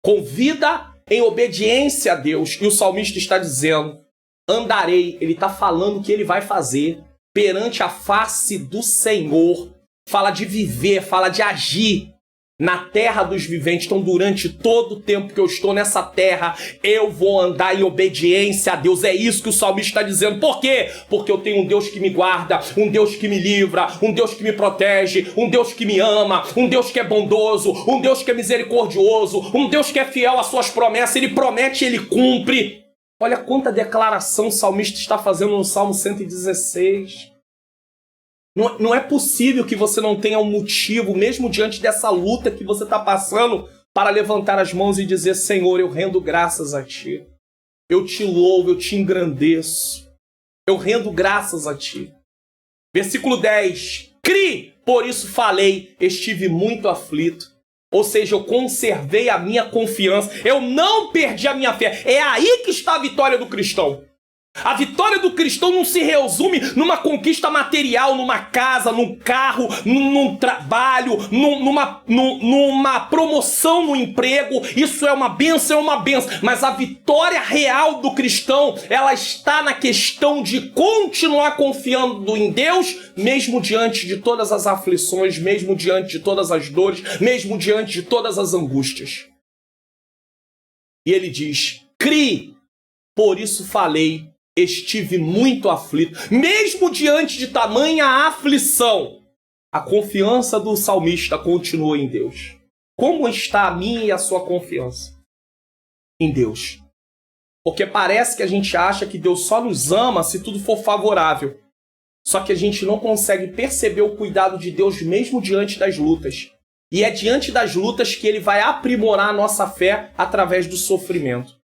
Com vida em obediência a Deus. E o salmista está dizendo: andarei. Ele está falando o que ele vai fazer perante a face do Senhor. Fala de viver, fala de agir na terra dos viventes. Então, durante todo o tempo que eu estou nessa terra, eu vou andar em obediência a Deus. É isso que o salmista está dizendo. Por quê? Porque eu tenho um Deus que me guarda, um Deus que me livra, um Deus que me protege, um Deus que me ama, um Deus que é bondoso, um Deus que é misericordioso, um Deus que é fiel às suas promessas. Ele promete e ele cumpre. Olha quanta declaração o salmista está fazendo no Salmo 116. Não é possível que você não tenha um motivo, mesmo diante dessa luta que você está passando, para levantar as mãos e dizer: Senhor, eu rendo graças a Ti. Eu te louvo, eu te engrandeço. Eu rendo graças a Ti. Versículo 10. Cri, por isso falei, estive muito aflito. Ou seja, eu conservei a minha confiança. Eu não perdi a minha fé. É aí que está a vitória do cristão. A vitória do cristão não se resume numa conquista material, numa casa, num carro, num trabalho, numa promoção no emprego. Isso é uma bênção, Mas a vitória real do cristão, ela está na questão de continuar confiando em Deus, mesmo diante de todas as aflições, mesmo diante de todas as dores, mesmo diante de todas as angústias. E ele diz: crie, por isso falei, estive muito aflito. Mesmo diante de tamanha aflição, a confiança do salmista continua em Deus. Como está a minha e a sua confiança? Em Deus. Porque parece que a gente acha que Deus só nos ama se tudo for favorável. Só que a gente não consegue perceber o cuidado de Deus mesmo diante das lutas. E é diante das lutas que Ele vai aprimorar a nossa fé através do sofrimento.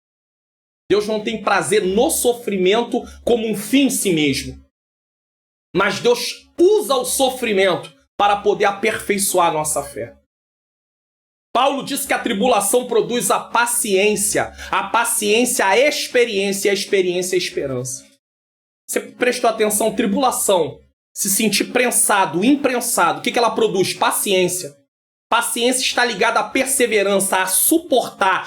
Deus não tem prazer no sofrimento como um fim em si mesmo. Mas Deus usa o sofrimento para poder aperfeiçoar a nossa fé. Paulo diz que a tribulação produz a paciência a experiência, e a experiência a esperança. Você prestou atenção? Tribulação, se sentir prensado, imprensado, o que ela produz? Paciência. Paciência está ligada à perseverança, a suportar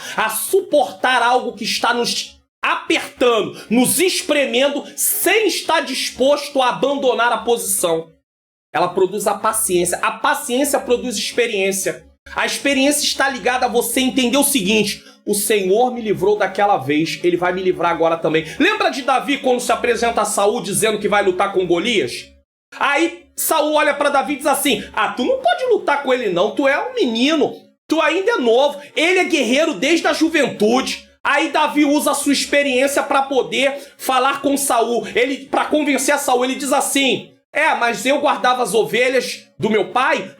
algo que está nos apertando, nos espremendo, sem estar disposto a abandonar a posição. Ela produz a paciência produz experiência. A experiência está ligada a você entender o seguinte: o Senhor me livrou daquela vez, Ele vai me livrar agora também. Lembra de Davi quando se apresenta a Saul dizendo que vai lutar com Golias? Aí Saul olha para Davi e diz assim: tu não pode lutar com ele não, tu é um menino, tu ainda é novo, ele é guerreiro desde a juventude. Aí Davi usa a sua experiência para poder falar com Saul, para convencer a Saul. Ele diz assim: mas eu guardava as ovelhas do meu pai,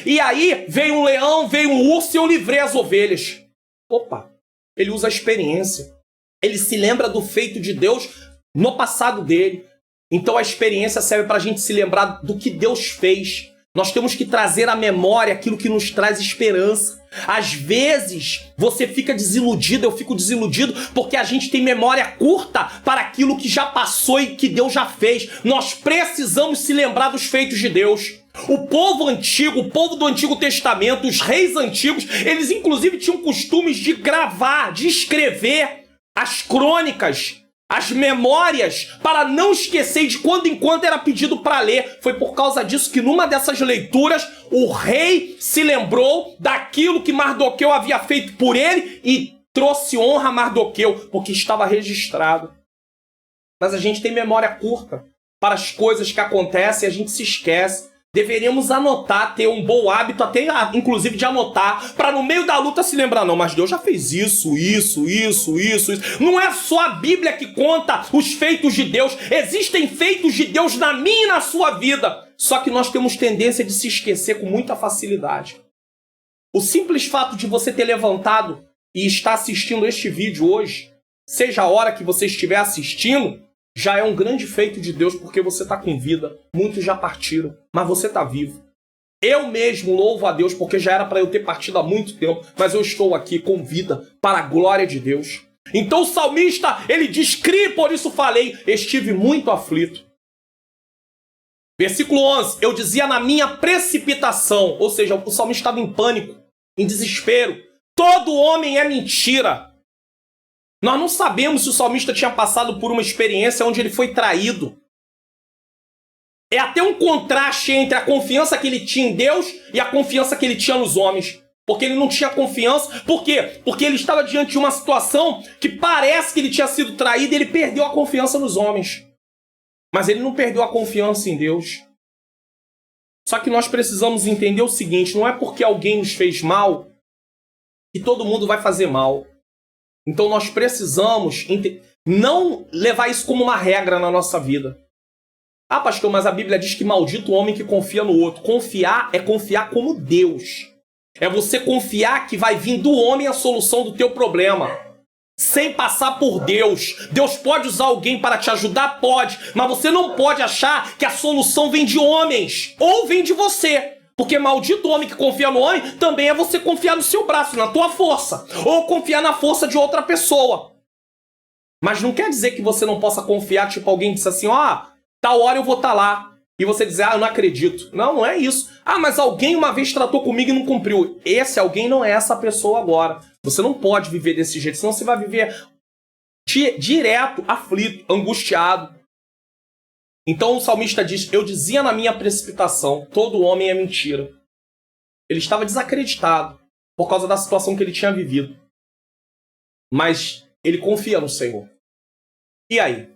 e aí veio um leão, veio um urso e eu livrei as ovelhas. Opa, ele usa a experiência, ele se lembra do feito de Deus no passado dele. Então a experiência serve para a gente se lembrar do que Deus fez. Nós temos que trazer à memória aquilo que nos traz esperança. Às vezes você fica desiludido, eu fico desiludido, porque a gente tem memória curta para aquilo que já passou e que Deus já fez. Nós precisamos se lembrar dos feitos de Deus. O povo antigo, o povo do Antigo Testamento, os reis antigos, eles inclusive tinham costumes de gravar, de escrever as crônicas, as memórias, para não esquecer de quando em quando era pedido para ler. Foi por causa disso que numa dessas leituras o rei se lembrou daquilo que Mardoqueu havia feito por ele e trouxe honra a Mardoqueu, porque estava registrado. Mas a gente tem memória curta para as coisas que acontecem e a gente se esquece. Deveríamos anotar, ter um bom hábito, até inclusive de anotar, para no meio da luta se lembrar, não, mas Deus já fez isso. Não é só a Bíblia que conta os feitos de Deus, existem feitos de Deus na minha e na sua vida. Só que nós temos tendência de se esquecer com muita facilidade. O simples fato de você ter levantado e estar assistindo este vídeo hoje, seja a hora que você estiver assistindo, já é um grande feito de Deus, porque você está com vida. Muitos já partiram, mas você está vivo. Eu mesmo louvo a Deus, porque já era para eu ter partido há muito tempo, mas eu estou aqui com vida, para a glória de Deus. Então o salmista, ele diz, por isso falei, estive muito aflito. Versículo 11, eu dizia na minha precipitação, ou seja, o salmista estava em pânico, em desespero. Todo homem é mentira. Nós não sabemos se o salmista tinha passado por uma experiência onde ele foi traído. É até um contraste entre a confiança que ele tinha em Deus e a confiança que ele tinha nos homens. Porque ele não tinha confiança. Por quê? Porque ele estava diante de uma situação que parece que ele tinha sido traído e ele perdeu a confiança nos homens. Mas ele não perdeu a confiança em Deus. Só que nós precisamos entender o seguinte, não é porque alguém nos fez mal que todo mundo vai fazer mal. Então nós precisamos não levar isso como uma regra na nossa vida. Ah, pastor, mas a Bíblia diz que maldito o homem que confia no outro. Confiar é confiar como Deus. É você confiar que vai vir do homem a solução do teu problema. Sem passar por Deus. Deus pode usar alguém para te ajudar? Pode. Mas você não pode achar que a solução vem de homens. Ou vem de você. Porque maldito homem que confia no homem também é você confiar no seu braço, na tua força. Ou confiar na força de outra pessoa. Mas não quer dizer que você não possa confiar, tipo alguém disse assim, tal hora eu vou estar lá. E você dizer, eu não acredito. Não, não é isso. Mas alguém uma vez tratou comigo e não cumpriu. Esse alguém não é essa pessoa agora. Você não pode viver desse jeito, senão você vai viver direto, aflito, angustiado. Então o salmista diz, eu dizia na minha precipitação, todo homem é mentira. Ele estava desacreditado por causa da situação que ele tinha vivido. Mas ele confia no Senhor. E aí?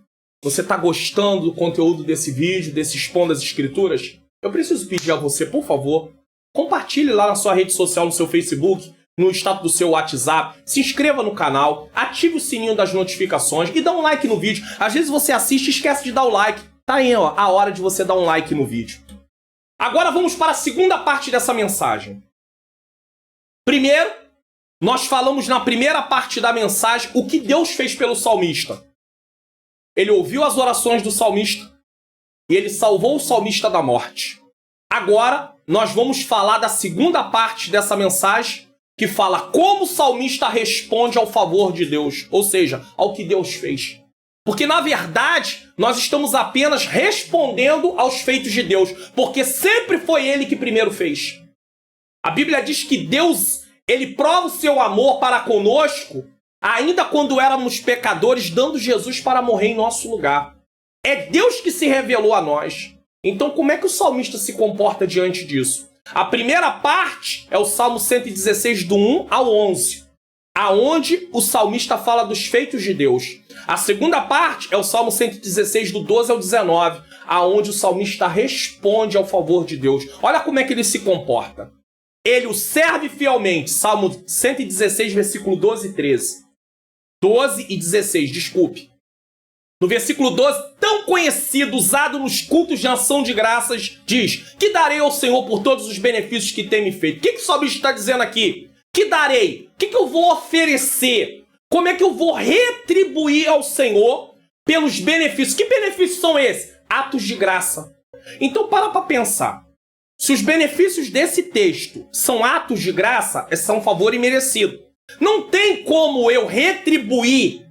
Você está gostando do conteúdo desse vídeo, desse Expondo as Escrituras? Eu preciso pedir a você, por favor, compartilhe lá na sua rede social, no seu Facebook, no status do seu WhatsApp, se inscreva no canal, ative o sininho das notificações e dá um like no vídeo. Às vezes você assiste e esquece de dar o like. Tá aí, a hora de você dar um like no vídeo. Agora vamos para a segunda parte dessa mensagem. Primeiro, nós falamos na primeira parte da mensagem o que Deus fez pelo salmista. Ele ouviu as orações do salmista e ele salvou o salmista da morte. Agora, nós vamos falar da segunda parte dessa mensagem, que fala como o salmista responde ao favor de Deus, ou seja, ao que Deus fez. Porque, na verdade, nós estamos apenas respondendo aos feitos de Deus, porque sempre foi Ele que primeiro fez. A Bíblia diz que Deus, Ele prova o seu amor para conosco, ainda quando éramos pecadores, dando Jesus para morrer em nosso lugar. É Deus que se revelou a nós. Então, como é que o salmista se comporta diante disso? A primeira parte é o Salmo 116, do 1 ao 11, aonde o salmista fala dos feitos de Deus. A segunda parte é o Salmo 116, do 12 ao 19, aonde o salmista responde ao favor de Deus. Olha como é que ele se comporta. Ele o serve fielmente. Salmo 116, versículo 12 e 13. 12 e 16, desculpe. No versículo 12, tão conhecido, usado nos cultos de ação de graças, diz, que darei ao Senhor por todos os benefícios que tem me feito. O que o salmista está dizendo aqui? Que darei? O que eu vou oferecer? Como é que eu vou retribuir ao Senhor pelos benefícios? Que benefícios são esses? Atos de graça. Então para pensar. Se os benefícios desse texto são atos de graça, são um favor imerecido. Não tem como eu retribuir,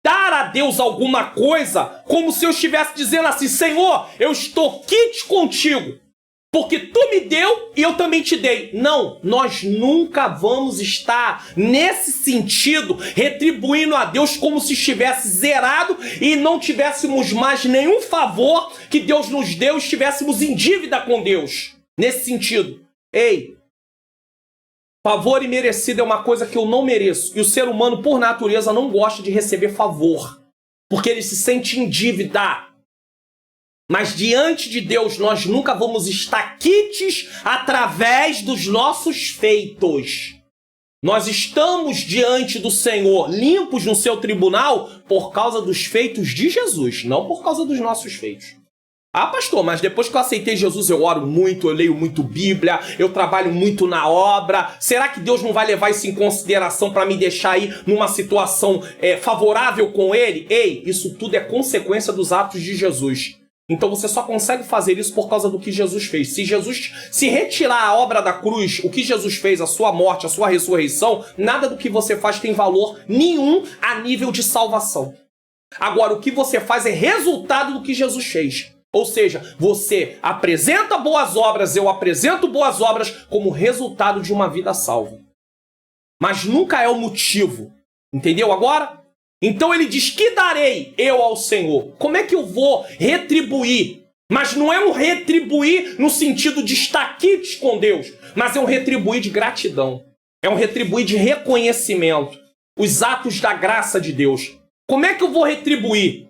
dar a Deus alguma coisa, como se eu estivesse dizendo assim, Senhor, eu estou quite contigo. porque tu me deu e eu também te dei. Não, nós nunca vamos estar nesse sentido retribuindo a Deus como se estivesse zerado e não tivéssemos mais nenhum favor que Deus nos deu e estivéssemos em dívida com Deus. Nesse sentido. Ei, favor imerecido é uma coisa que eu não mereço. E o ser humano, por natureza, não gosta de receber favor, porque ele se sente em dívida. Mas diante de Deus, nós nunca vamos estar quites através dos nossos feitos. Nós estamos diante do Senhor, limpos no seu tribunal, por causa dos feitos de Jesus, não por causa dos nossos feitos. Ah, pastor, mas depois que eu aceitei Jesus, eu oro muito, eu leio muito Bíblia, eu trabalho muito na obra. Será que Deus não vai levar isso em consideração para me deixar aí numa situação favorável com Ele? Ei, isso tudo é consequência dos atos de Jesus. Então você só consegue fazer isso por causa do que Jesus fez. Se Jesus se retirar a obra da cruz, o que Jesus fez, a sua morte, a sua ressurreição, nada do que você faz tem valor nenhum a nível de salvação. Agora, o que você faz é resultado do que Jesus fez. Ou seja, você apresenta boas obras, eu apresento boas obras como resultado de uma vida salva. Mas nunca é o motivo. Entendeu agora? Então ele diz, que darei eu ao Senhor? Como é que eu vou retribuir? Mas não é um retribuir no sentido de estar quites com Deus, mas é um retribuir de gratidão. É um retribuir de reconhecimento. Os atos da graça de Deus. Como é que eu vou retribuir?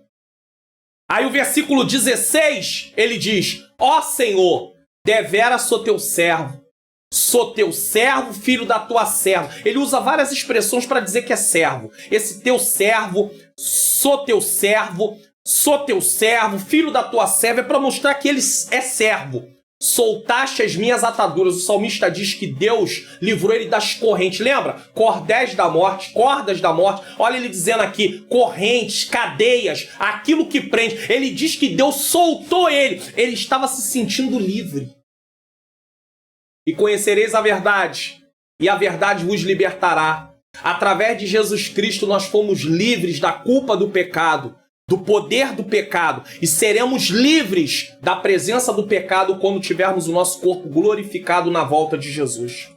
Aí o versículo 16, ele diz, ó Senhor, devera sou teu servo. Sou teu servo, filho da tua serva. Ele usa várias expressões para dizer que é servo. Esse teu servo, sou teu servo, filho da tua serva, é para mostrar que ele é servo. Soltaste as minhas ataduras. O salmista diz que Deus livrou ele das correntes. Lembra? Cordéis da morte, cordas da morte. Olha ele dizendo aqui, correntes, cadeias, aquilo que prende. Ele diz que Deus soltou ele. Ele estava se sentindo livre. E conhecereis a verdade, e a verdade vos libertará. Através de Jesus Cristo nós fomos livres da culpa do pecado, do poder do pecado, e seremos livres da presença do pecado quando tivermos o nosso corpo glorificado na volta de Jesus.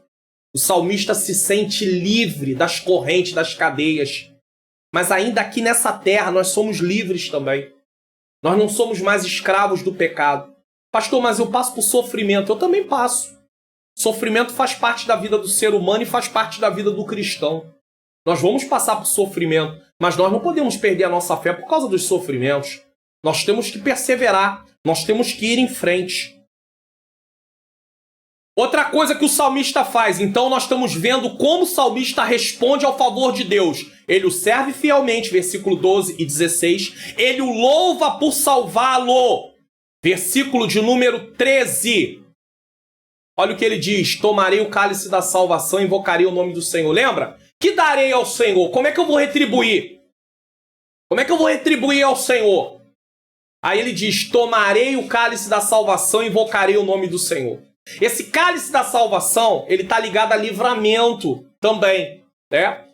O salmista se sente livre das correntes, das cadeias. Mas ainda aqui nessa terra nós somos livres também. Nós não somos mais escravos do pecado. Pastor, mas eu passo por sofrimento. Eu também passo. Sofrimento faz parte da vida do ser humano e faz parte da vida do cristão. Nós vamos passar por sofrimento, mas nós não podemos perder a nossa fé por causa dos sofrimentos. Nós temos que perseverar, nós temos que ir em frente. Outra coisa que o salmista faz, então nós estamos vendo como o salmista responde ao favor de Deus. Ele o serve fielmente, versículo 12 e 16. Ele o louva por salvá-lo. Versículo de número 13. Olha o que ele diz, tomarei o cálice da salvação e invocarei o nome do Senhor. Lembra? Que darei ao Senhor? Como é que eu vou retribuir? Como é que eu vou retribuir ao Senhor? Aí ele diz, tomarei o cálice da salvação e invocarei o nome do Senhor. Esse cálice da salvação, ele está ligado a livramento também, né?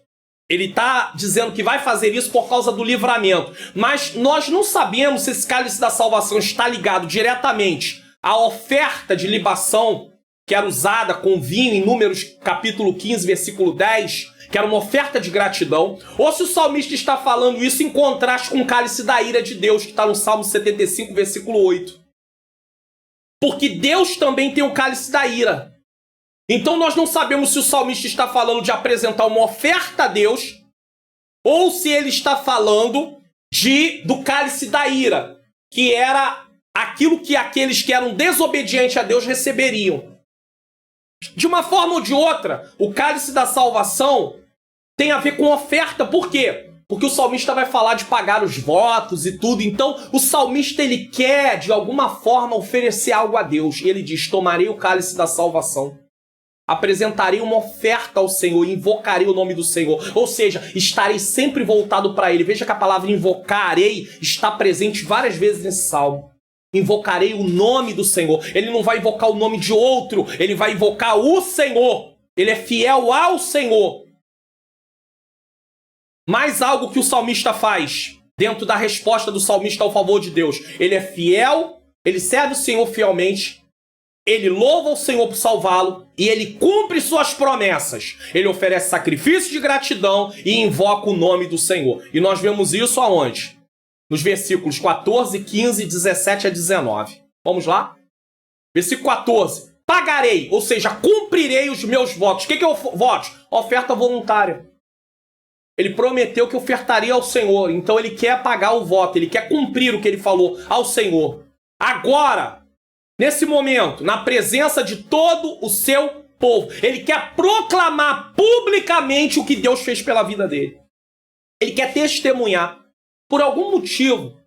Ele está dizendo que vai fazer isso por causa do livramento. Mas nós não sabemos se esse cálice da salvação está ligado diretamente à oferta de libação que era usada com vinho em Números capítulo 15, versículo 10, que era uma oferta de gratidão, ou se o salmista está falando isso em contraste com o cálice da ira de Deus, que está no Salmo 75, versículo 8. Porque Deus também tem o cálice da ira. Então nós não sabemos se o salmista está falando de apresentar uma oferta a Deus, ou se ele está falando do cálice da ira, que era aquilo que aqueles que eram desobedientes a Deus receberiam. De uma forma ou de outra, o cálice da salvação tem a ver com oferta. Por quê? Porque o salmista vai falar de pagar os votos e tudo. Então, o salmista ele quer, de alguma forma, oferecer algo a Deus. E ele diz, tomarei o cálice da salvação. Apresentarei uma oferta ao Senhor, invocarei o nome do Senhor. Ou seja, estarei sempre voltado para Ele. Veja que a palavra invocarei está presente várias vezes nesse salmo. Invocarei o nome do Senhor. Ele não vai invocar o nome de outro, ele vai invocar o Senhor. Ele é fiel ao Senhor. Mais algo que o salmista faz, dentro da resposta do salmista ao favor de Deus. Ele é fiel, ele serve o Senhor fielmente, ele louva o Senhor por salvá-lo e ele cumpre suas promessas. Ele oferece sacrifício de gratidão e invoca o nome do Senhor. E nós vemos isso aonde? Nos versículos 14, 15, 17 a 19. Vamos lá? Versículo 14. Pagarei, ou seja, cumprirei os meus votos. O que é o voto? Oferta voluntária. Ele prometeu que ofertaria ao Senhor, então ele quer pagar o voto, ele quer cumprir o que ele falou ao Senhor. Agora, nesse momento, na presença de todo o seu povo, ele quer proclamar publicamente o que Deus fez pela vida dele. Ele quer testemunhar. Por algum motivo,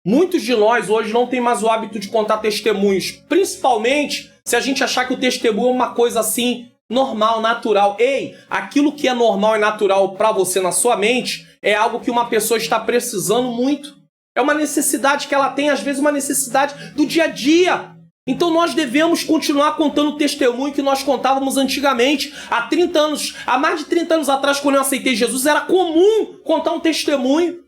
muitos de nós hoje não têm mais o hábito de contar testemunhos, principalmente se a gente achar que o testemunho é uma coisa assim, normal, natural. Ei, aquilo que é normal e natural para você na sua mente é algo que uma pessoa está precisando muito. É uma necessidade que ela tem, às vezes uma necessidade do dia a dia. Então nós devemos continuar contando o testemunho que nós contávamos antigamente. Há 30 anos, há mais de 30 anos atrás, quando eu aceitei Jesus, era comum contar um testemunho.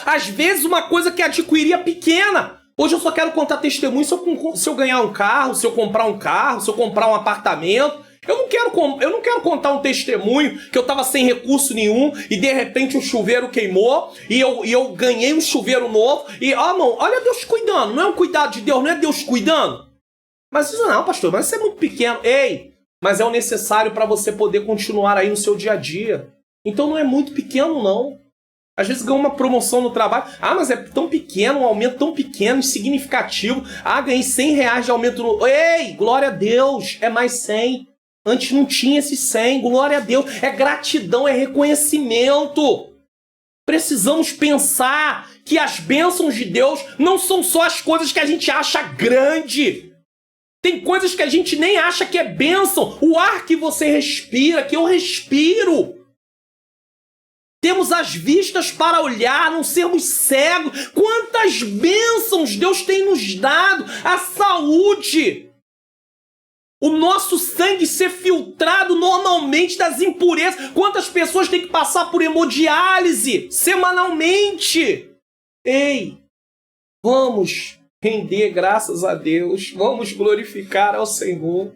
Às vezes uma coisa que adquiria pequena. Hoje eu só quero contar testemunho se eu ganhar um carro, se eu comprar um carro, se eu comprar um apartamento. Eu não quero contar um testemunho que eu estava sem recurso nenhum e de repente o chuveiro queimou e eu ganhei um chuveiro novo. E, irmão, olha Deus cuidando. Não é um cuidado de Deus, não é Deus cuidando? Mas isso não, pastor, mas isso é muito pequeno. Ei, mas é o necessário para você poder continuar aí no seu dia a dia. Então não é muito pequeno, não. Às vezes ganha uma promoção no trabalho. Ah, mas é tão pequeno, um aumento tão pequeno, insignificativo. Ah, ganhei R$100 de aumento no... Ei, glória a Deus, é mais 100. Antes não tinha esses 100, glória a Deus. É gratidão, é reconhecimento. Precisamos pensar que as bênçãos de Deus não são só as coisas que a gente acha grande. Tem coisas que a gente nem acha que é bênção. O ar que você respira, que eu respiro. Temos as vistas para olhar, não sermos cegos. Quantas bênçãos Deus tem nos dado. A saúde. O nosso sangue ser filtrado normalmente das impurezas. Quantas pessoas têm que passar por hemodiálise semanalmente? Ei, vamos render graças a Deus. Vamos glorificar ao Senhor.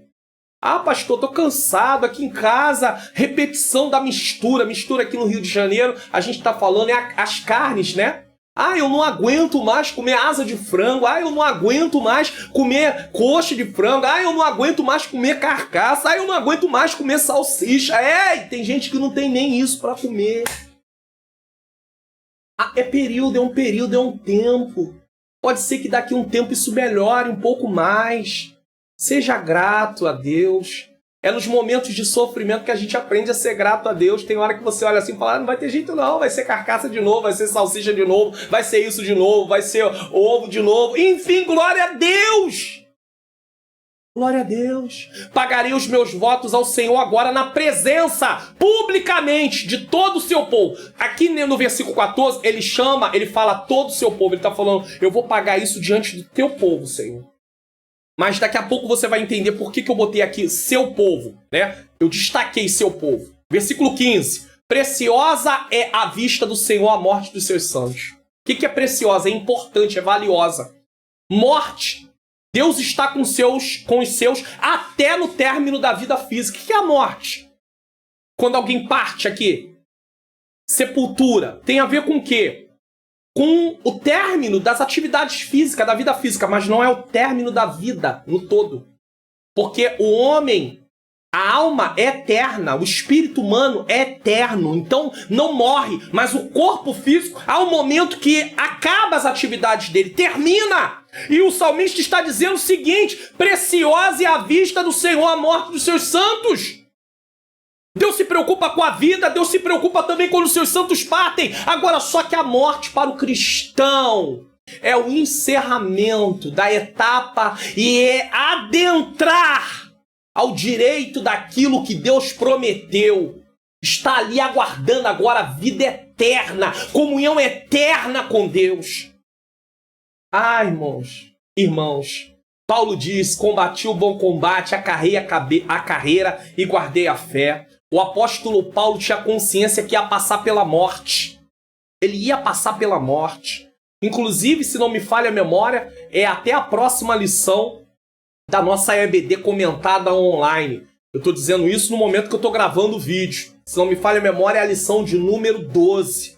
Ah, pastor, tô cansado aqui em casa. Repetição da mistura. Mistura aqui no Rio de Janeiro, a gente tá falando as carnes, né? Ah, eu não aguento mais comer asa de frango. Ah, eu não aguento mais comer coxa de frango. Ah, eu não aguento mais comer carcaça. Ah, eu não aguento mais comer salsicha. Ei, tem gente que não tem nem isso para comer. Ah, é um tempo. Pode ser que daqui a um tempo isso melhore um pouco mais. Seja grato a Deus. É nos momentos de sofrimento que a gente aprende a ser grato a Deus. Tem hora que você olha assim e fala, não vai ter jeito não, vai ser carcaça de novo, vai ser salsicha de novo, vai ser isso de novo, vai ser ovo de novo. Enfim, glória a Deus! Glória a Deus! Pagarei os meus votos ao Senhor agora na presença, publicamente, de todo o seu povo. Aqui no versículo 14, ele fala todo o seu povo. Ele está falando, eu vou pagar isso diante do teu povo, Senhor. Mas daqui a pouco você vai entender por que eu botei aqui seu povo, né? Eu destaquei seu povo. Versículo 15. Preciosa é a vista do Senhor a morte dos seus santos. O que é preciosa? É importante, é valiosa. Morte. Deus está com os seus até no término da vida física. O que é a morte? Quando alguém parte aqui. Sepultura. Tem a ver com o quê? Com o término das atividades físicas, da vida física, mas não é o término da vida no todo. Porque o homem, a alma é eterna, o espírito humano é eterno, então não morre, mas o corpo físico, há um momento que acaba as atividades dele, termina. E o salmista está dizendo o seguinte, preciosa é a vista do Senhor a morte dos seus santos. Deus se preocupa com a vida, Deus se preocupa também quando os seus santos partem. Agora, só que a morte para o cristão é o encerramento da etapa e é adentrar ao direito daquilo que Deus prometeu. Está ali aguardando agora a vida eterna, comunhão eterna com Deus. Ah, irmãos, Paulo diz, combati o bom combate, acarrei a carreira e guardei a fé. O apóstolo Paulo tinha consciência que ia passar pela morte. Ele ia passar pela morte. Inclusive, se não me falha a memória, é até a próxima lição. da nossa EBD comentada online. Eu estou dizendo isso no momento que eu estou gravando o vídeo. Se não me falha a memória, é a lição de número 12.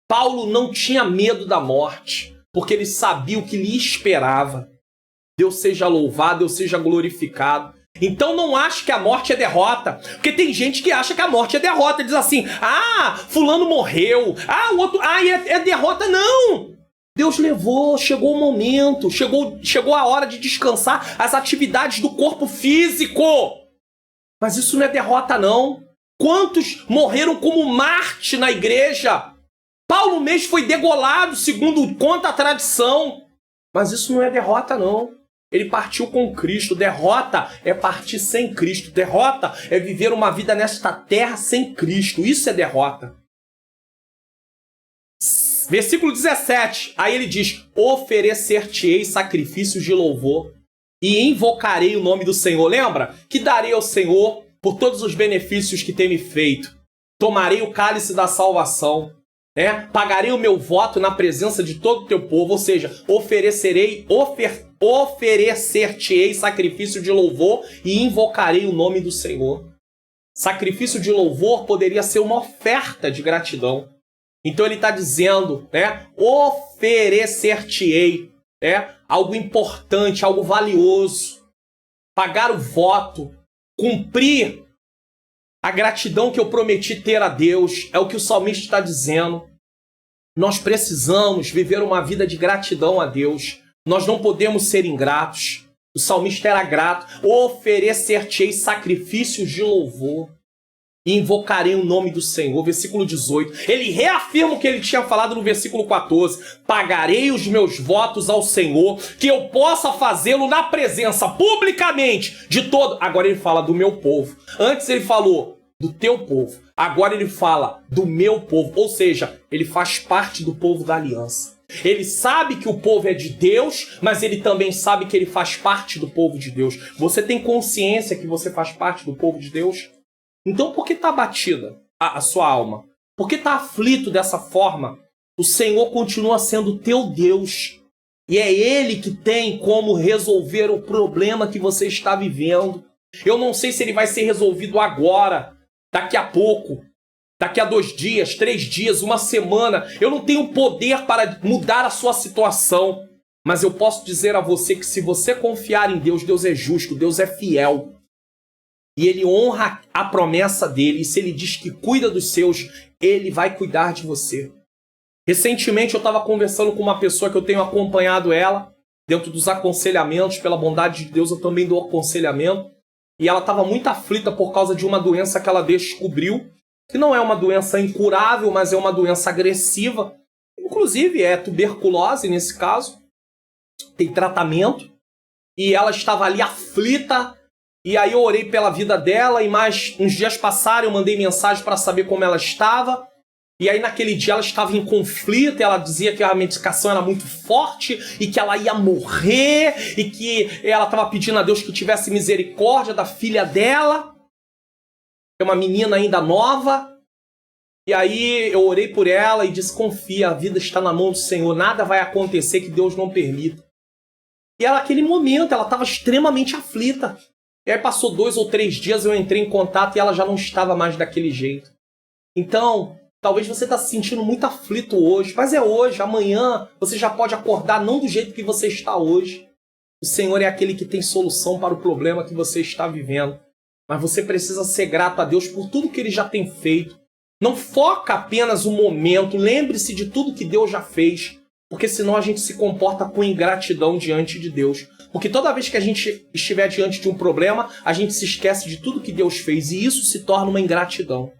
Paulo não tinha medo da morte, porque ele sabia o que lhe esperava. Deus seja louvado, Deus seja glorificado. Então não ache que a morte é derrota, porque tem gente que acha que a morte é derrota, diz assim, fulano morreu, o outro, é derrota. Não! Deus levou, chegou o momento, chegou a hora de descansar as atividades do corpo físico. Mas isso não é derrota, não. Quantos morreram como Marte na igreja? Paulo mesmo foi degolado, segundo conta a tradição. Mas isso não é derrota, não. Ele partiu com Cristo. Derrota é partir sem Cristo. Derrota é viver uma vida nesta terra sem Cristo. Isso é derrota. Versículo 17. Aí ele diz, oferecer-te-ei sacrifícios de louvor e invocarei o nome do Senhor. Lembra? Que darei ao Senhor por todos os benefícios que tem me feito. Tomarei o cálice da salvação. Pagarei o meu voto na presença de todo o teu povo. Ou seja, oferecer-te-ei sacrifício de louvor e invocarei o nome do Senhor. Sacrifício de louvor poderia ser uma oferta de gratidão. Então ele está dizendo, oferecer-te-ei, algo importante, algo valioso. Pagar o voto, cumprir a gratidão que eu prometi ter a Deus, é o que o salmista está dizendo. Nós precisamos viver uma vida de gratidão a Deus. Nós não podemos ser ingratos. O salmista era grato. Oferecer-te-ei sacrifícios de louvor e invocarei o nome do Senhor. Versículo 18. Ele reafirma o que ele tinha falado no versículo 14. Pagarei os meus votos ao Senhor, que eu possa fazê-lo na presença, publicamente, de todo... Agora ele fala do meu povo. Antes ele falou do teu povo. Agora ele fala do meu povo. Ou seja, ele faz parte do povo da aliança. Ele sabe que o povo é de Deus, mas ele também sabe que ele faz parte do povo de Deus. Você tem consciência que você faz parte do povo de Deus? Então por que está abatida a sua alma? Por que está aflito dessa forma? O Senhor continua sendo teu Deus. E é Ele que tem como resolver o problema que você está vivendo. Eu não sei se ele vai ser resolvido agora, daqui a pouco, daqui a 2 dias, 3 dias, 1 semana. Eu não tenho poder para mudar a sua situação. Mas eu posso dizer a você que se você confiar em Deus, Deus é justo, Deus é fiel. E ele honra a promessa dele. E se ele diz que cuida dos seus, ele vai cuidar de você. Recentemente eu estava conversando com uma pessoa que eu tenho acompanhado ela, dentro dos aconselhamentos. Pela bondade de Deus eu também dou aconselhamento. E ela estava muito aflita por causa de uma doença que ela descobriu. Que não é uma doença incurável, mas é uma doença agressiva. Inclusive é tuberculose nesse caso. Tem tratamento. E ela estava ali aflita. E aí eu orei pela vida dela e mais uns dias passaram, eu mandei mensagem para saber como ela estava. E aí naquele dia ela estava em conflito, ela dizia que a medicação era muito forte e que ela ia morrer e que ela estava pedindo a Deus que tivesse misericórdia da filha dela. É uma menina ainda nova. E aí eu orei por ela e disse, confia, a vida está na mão do Senhor, nada vai acontecer que Deus não permita. E ela, naquele momento, ela estava extremamente aflita. E aí passou 2 ou 3 dias, eu entrei em contato e ela já não estava mais daquele jeito. Então, talvez você está se sentindo muito aflito hoje, mas é hoje, amanhã você já pode acordar não do jeito que você está hoje. O Senhor é aquele que tem solução para o problema que você está vivendo. Mas você precisa ser grato a Deus por tudo que Ele já tem feito. Não foca apenas o momento, lembre-se de tudo que Deus já fez, porque senão a gente se comporta com ingratidão diante de Deus. Porque toda vez que a gente estiver diante de um problema, a gente se esquece de tudo que Deus fez e isso se torna uma ingratidão.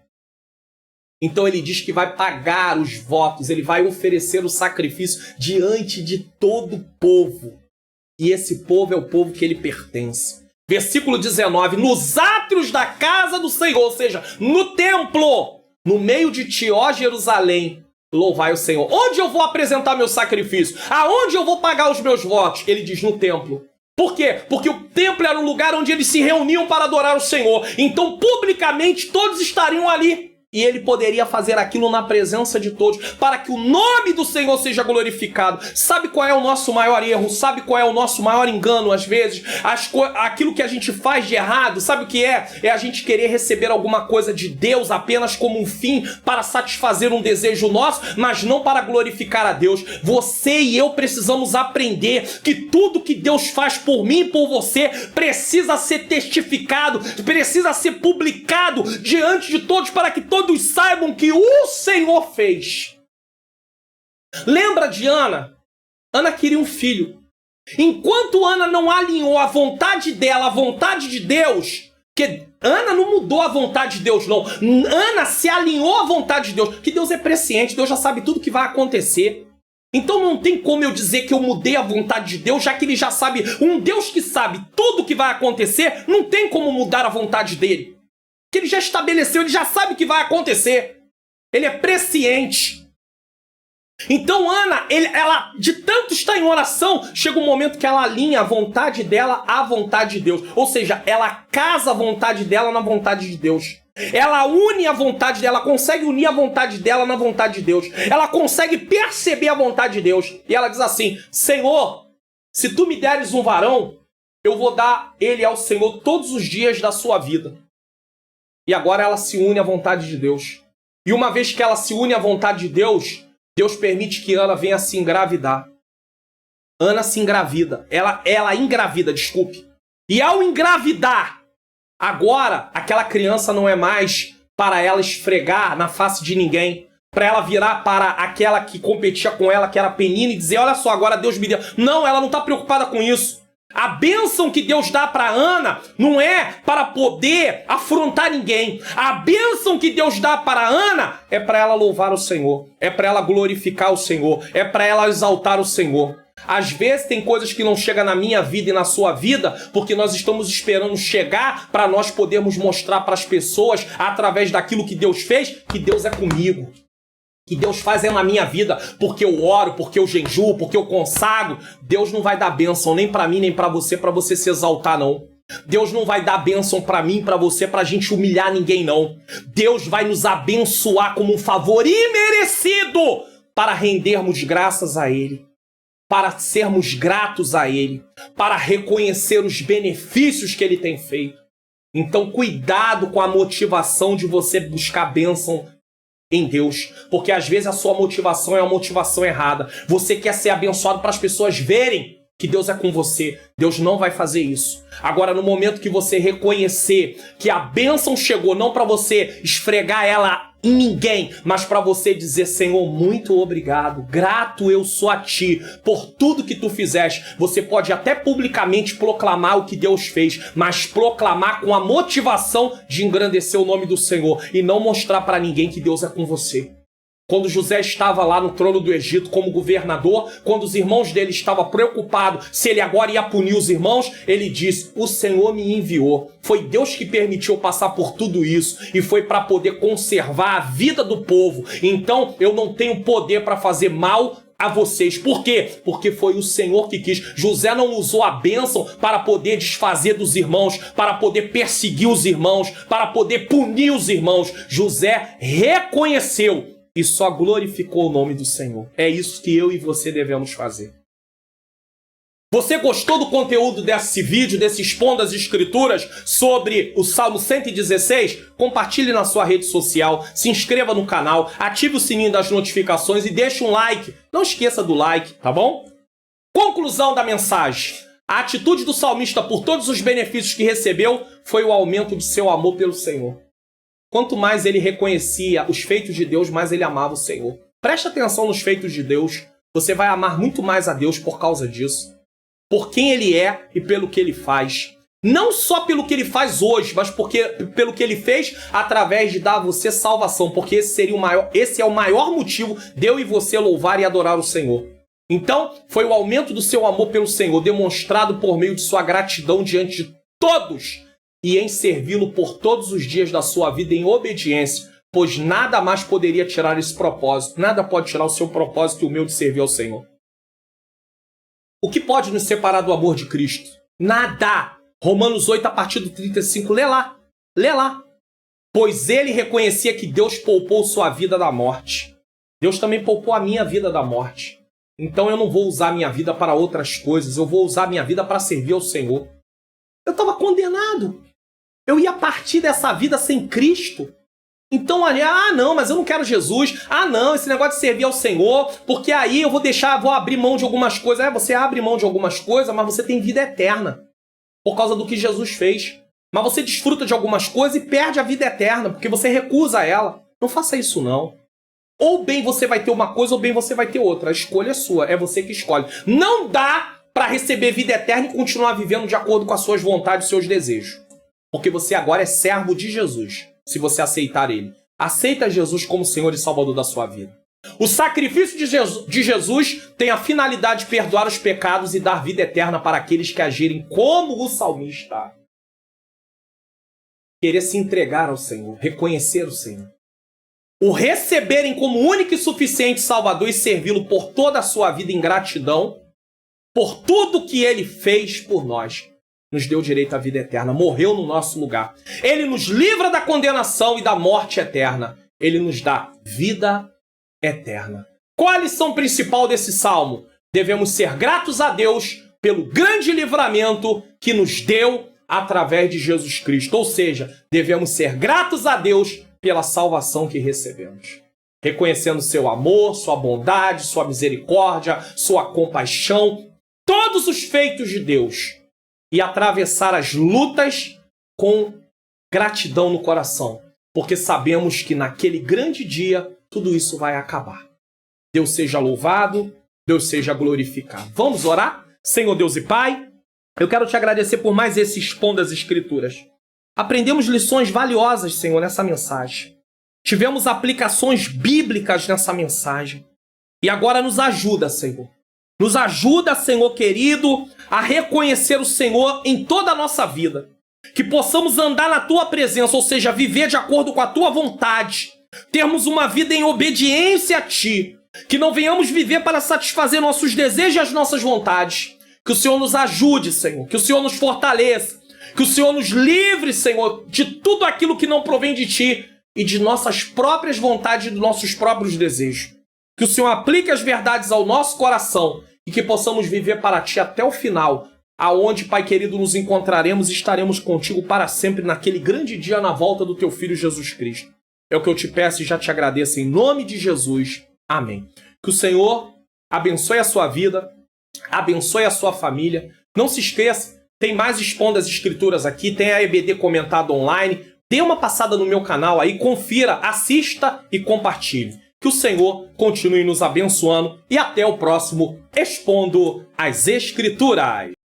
Então ele diz que vai pagar os votos, ele vai oferecer o sacrifício diante de todo o povo. E esse povo é o povo que ele pertence. Versículo 19, nos átrios da casa do Senhor, ou seja, no templo, no meio de ti, ó Jerusalém, louvai o Senhor. Onde eu vou apresentar meu sacrifício? Aonde eu vou pagar os meus votos? Ele diz no templo. Por quê? Porque o templo era um lugar onde eles se reuniam para adorar o Senhor. Então, publicamente, todos estariam ali. E ele poderia fazer aquilo na presença de todos, para que o nome do Senhor seja glorificado. Sabe qual é o nosso maior erro? Sabe qual é o nosso maior engano, às vezes? Aquilo que a gente faz de errado, sabe o que é? É a gente querer receber alguma coisa de Deus apenas como um fim para satisfazer um desejo nosso, mas não para glorificar a Deus. Você e eu precisamos aprender que tudo que Deus faz por mim e por você precisa ser testificado, precisa ser publicado diante de todos, para que todos saibam que o Senhor fez. Lembra de Ana? Ana queria um filho. Enquanto Ana não alinhou a vontade dela à vontade de Deus, que Ana não mudou a vontade de Deus, não. Ana se alinhou à vontade de Deus, que Deus é presciente, Deus já sabe tudo que vai acontecer. Então não tem como eu dizer que eu mudei a vontade de Deus, já que ele já sabe, um Deus que sabe tudo que vai acontecer, não tem como mudar a vontade dele. Que ele já estabeleceu, ele já sabe o que vai acontecer. Ele é presciente. Então Ana, ela de tanto estar em oração, chega um momento que ela alinha a vontade dela à vontade de Deus. Ou seja, ela casa a vontade dela na vontade de Deus. Ela une a vontade dela, consegue unir a vontade dela na vontade de Deus. Ela consegue perceber a vontade de Deus. E ela diz assim: Senhor, se tu me deres um varão, eu vou dar ele ao Senhor todos os dias da sua vida. E agora ela se une à vontade de Deus. E uma vez que ela se une à vontade de Deus, Deus permite que Ana venha se engravidar. Ana se engravida. Ela engravida, desculpe. E ao engravidar, agora aquela criança não é mais para ela esfregar na face de ninguém, para ela virar para aquela que competia com ela, que era Penina, e dizer: olha só, agora Deus me deu. Não, ela não está preocupada com isso. A bênção que Deus dá para Ana não é para poder afrontar ninguém. A bênção que Deus dá para Ana é para ela louvar o Senhor, é para ela glorificar o Senhor, é para ela exaltar o Senhor. Às vezes tem coisas que não chegam na minha vida e na sua vida porque nós estamos esperando chegar para nós podermos mostrar para as pessoas, através daquilo que Deus fez, que Deus é comigo. Que Deus faz na minha vida, porque eu oro, porque eu jejuo, porque eu consagro. Deus não vai dar bênção nem para mim, nem para você se exaltar, não. Deus não vai dar bênção para mim, para você, pra gente humilhar ninguém, não. Deus vai nos abençoar como um favor imerecido para rendermos graças a Ele, para sermos gratos a Ele, para reconhecer os benefícios que Ele tem feito. Então, cuidado com a motivação de você buscar bênção em Deus, porque às vezes a sua motivação é uma motivação errada. Você quer ser abençoado para as pessoas verem que Deus é com você. Deus não vai fazer isso. Agora, no momento que você reconhecer que a bênção chegou, não para você esfregar ela em ninguém, mas para você dizer: Senhor, muito obrigado, grato eu sou a Ti por tudo que Tu fizeste. Você pode até publicamente proclamar o que Deus fez, mas proclamar com a motivação de engrandecer o nome do Senhor e não mostrar para ninguém que Deus é com você. Quando José estava lá no trono do Egito como governador, quando os irmãos dele estavam preocupados se ele agora ia punir os irmãos, ele disse: o Senhor me enviou. Foi Deus que permitiu passar por tudo isso e foi para poder conservar a vida do povo. Então eu não tenho poder para fazer mal a vocês. Por quê? Porque foi o Senhor que quis. José não usou a bênção para poder desfazer dos irmãos, para poder perseguir os irmãos, para poder punir os irmãos. José reconheceu e só glorificou o nome do Senhor. É isso que eu e você devemos fazer. Você gostou do conteúdo desse vídeo, desse Expondo as Escrituras sobre o Salmo 116? Compartilhe na sua rede social, se inscreva no canal, ative o sininho das notificações e deixe um like. Não esqueça do like, tá bom? Conclusão da mensagem. A atitude do salmista por todos os benefícios que recebeu foi o aumento de seu amor pelo Senhor. Quanto mais ele reconhecia os feitos de Deus, mais ele amava o Senhor. Preste atenção nos feitos de Deus. Você vai amar muito mais a Deus por causa disso. Por quem Ele é e pelo que Ele faz. Não só pelo que Ele faz hoje, mas pelo que Ele fez através de dar a você salvação. Porque esse é o maior motivo de eu e você louvar e adorar o Senhor. Então, foi o aumento do seu amor pelo Senhor, demonstrado por meio de sua gratidão diante de todos e em servi-lo por todos os dias da sua vida em obediência, pois nada mais poderia tirar esse propósito, nada pode tirar o seu propósito e o meu de servir ao Senhor. O que pode nos separar do amor de Cristo? Nada! Romanos 8, a partir do 35, lê lá. pois ele reconhecia que Deus poupou sua vida da morte. Deus também poupou a minha vida da morte. Então eu não vou usar minha vida para outras coisas, eu vou usar minha vida para servir ao Senhor. Eu estava condenado. Eu ia partir dessa vida sem Cristo. Então, não, mas eu não quero Jesus. Não, esse negócio de servir ao Senhor, porque aí eu vou abrir mão de algumas coisas. Você abre mão de algumas coisas, mas você tem vida eterna. Por causa do que Jesus fez. Mas você desfruta de algumas coisas e perde a vida eterna, porque você recusa ela. Não faça isso, não. Ou bem você vai ter uma coisa, ou bem você vai ter outra. A escolha é sua, é você que escolhe. Não dá para receber vida eterna e continuar vivendo de acordo com as suas vontades e seus desejos. Porque você agora é servo de Jesus, se você aceitar ele. Aceita Jesus como Senhor e Salvador da sua vida. O sacrifício de Jesus tem a finalidade de perdoar os pecados e dar vida eterna para aqueles que agirem como o salmista. Querer se entregar ao Senhor, reconhecer o Senhor. O receberem como único e suficiente Salvador e servi-lo por toda a sua vida em gratidão, por tudo que ele fez por nós, nos deu direito à vida eterna, morreu no nosso lugar. Ele nos livra da condenação e da morte eterna. Ele nos dá vida eterna. Qual a lição principal desse salmo? Devemos ser gratos a Deus pelo grande livramento que nos deu através de Jesus Cristo. Ou seja, devemos ser gratos a Deus pela salvação que recebemos. Reconhecendo seu amor, sua bondade, sua misericórdia, sua compaixão, todos os feitos de Deus. E atravessar as lutas com gratidão no coração. Porque sabemos que naquele grande dia, tudo isso vai acabar. Deus seja louvado, Deus seja glorificado. Vamos orar? Senhor Deus e Pai, eu quero te agradecer por mais esse Expondo as Escrituras. Aprendemos lições valiosas, Senhor, nessa mensagem. Tivemos aplicações bíblicas nessa mensagem. E agora nos ajuda, Senhor. Nos ajuda, Senhor querido, a reconhecer o Senhor em toda a nossa vida. Que possamos andar na Tua presença, ou seja, viver de acordo com a Tua vontade. Termos uma vida em obediência a Ti. Que não venhamos viver para satisfazer nossos desejos e as nossas vontades. Que o Senhor nos ajude, Senhor. Que o Senhor nos fortaleça. Que o Senhor nos livre, Senhor, de tudo aquilo que não provém de Ti e de nossas próprias vontades e dos nossos próprios desejos. Que o Senhor aplique as verdades ao nosso coração e que possamos viver para Ti até o final, aonde, Pai querido, nos encontraremos e estaremos contigo para sempre naquele grande dia na volta do Teu Filho Jesus Cristo. É o que eu te peço e já te agradeço em nome de Jesus. Amém. Que o Senhor abençoe a sua vida, abençoe a sua família. Não se esqueça, tem mais Expondo as Escrituras aqui, tem a EBD comentado online. Dê uma passada no meu canal aí, confira, assista e compartilhe. Que o Senhor continue nos abençoando e até o próximo Expondo as Escrituras.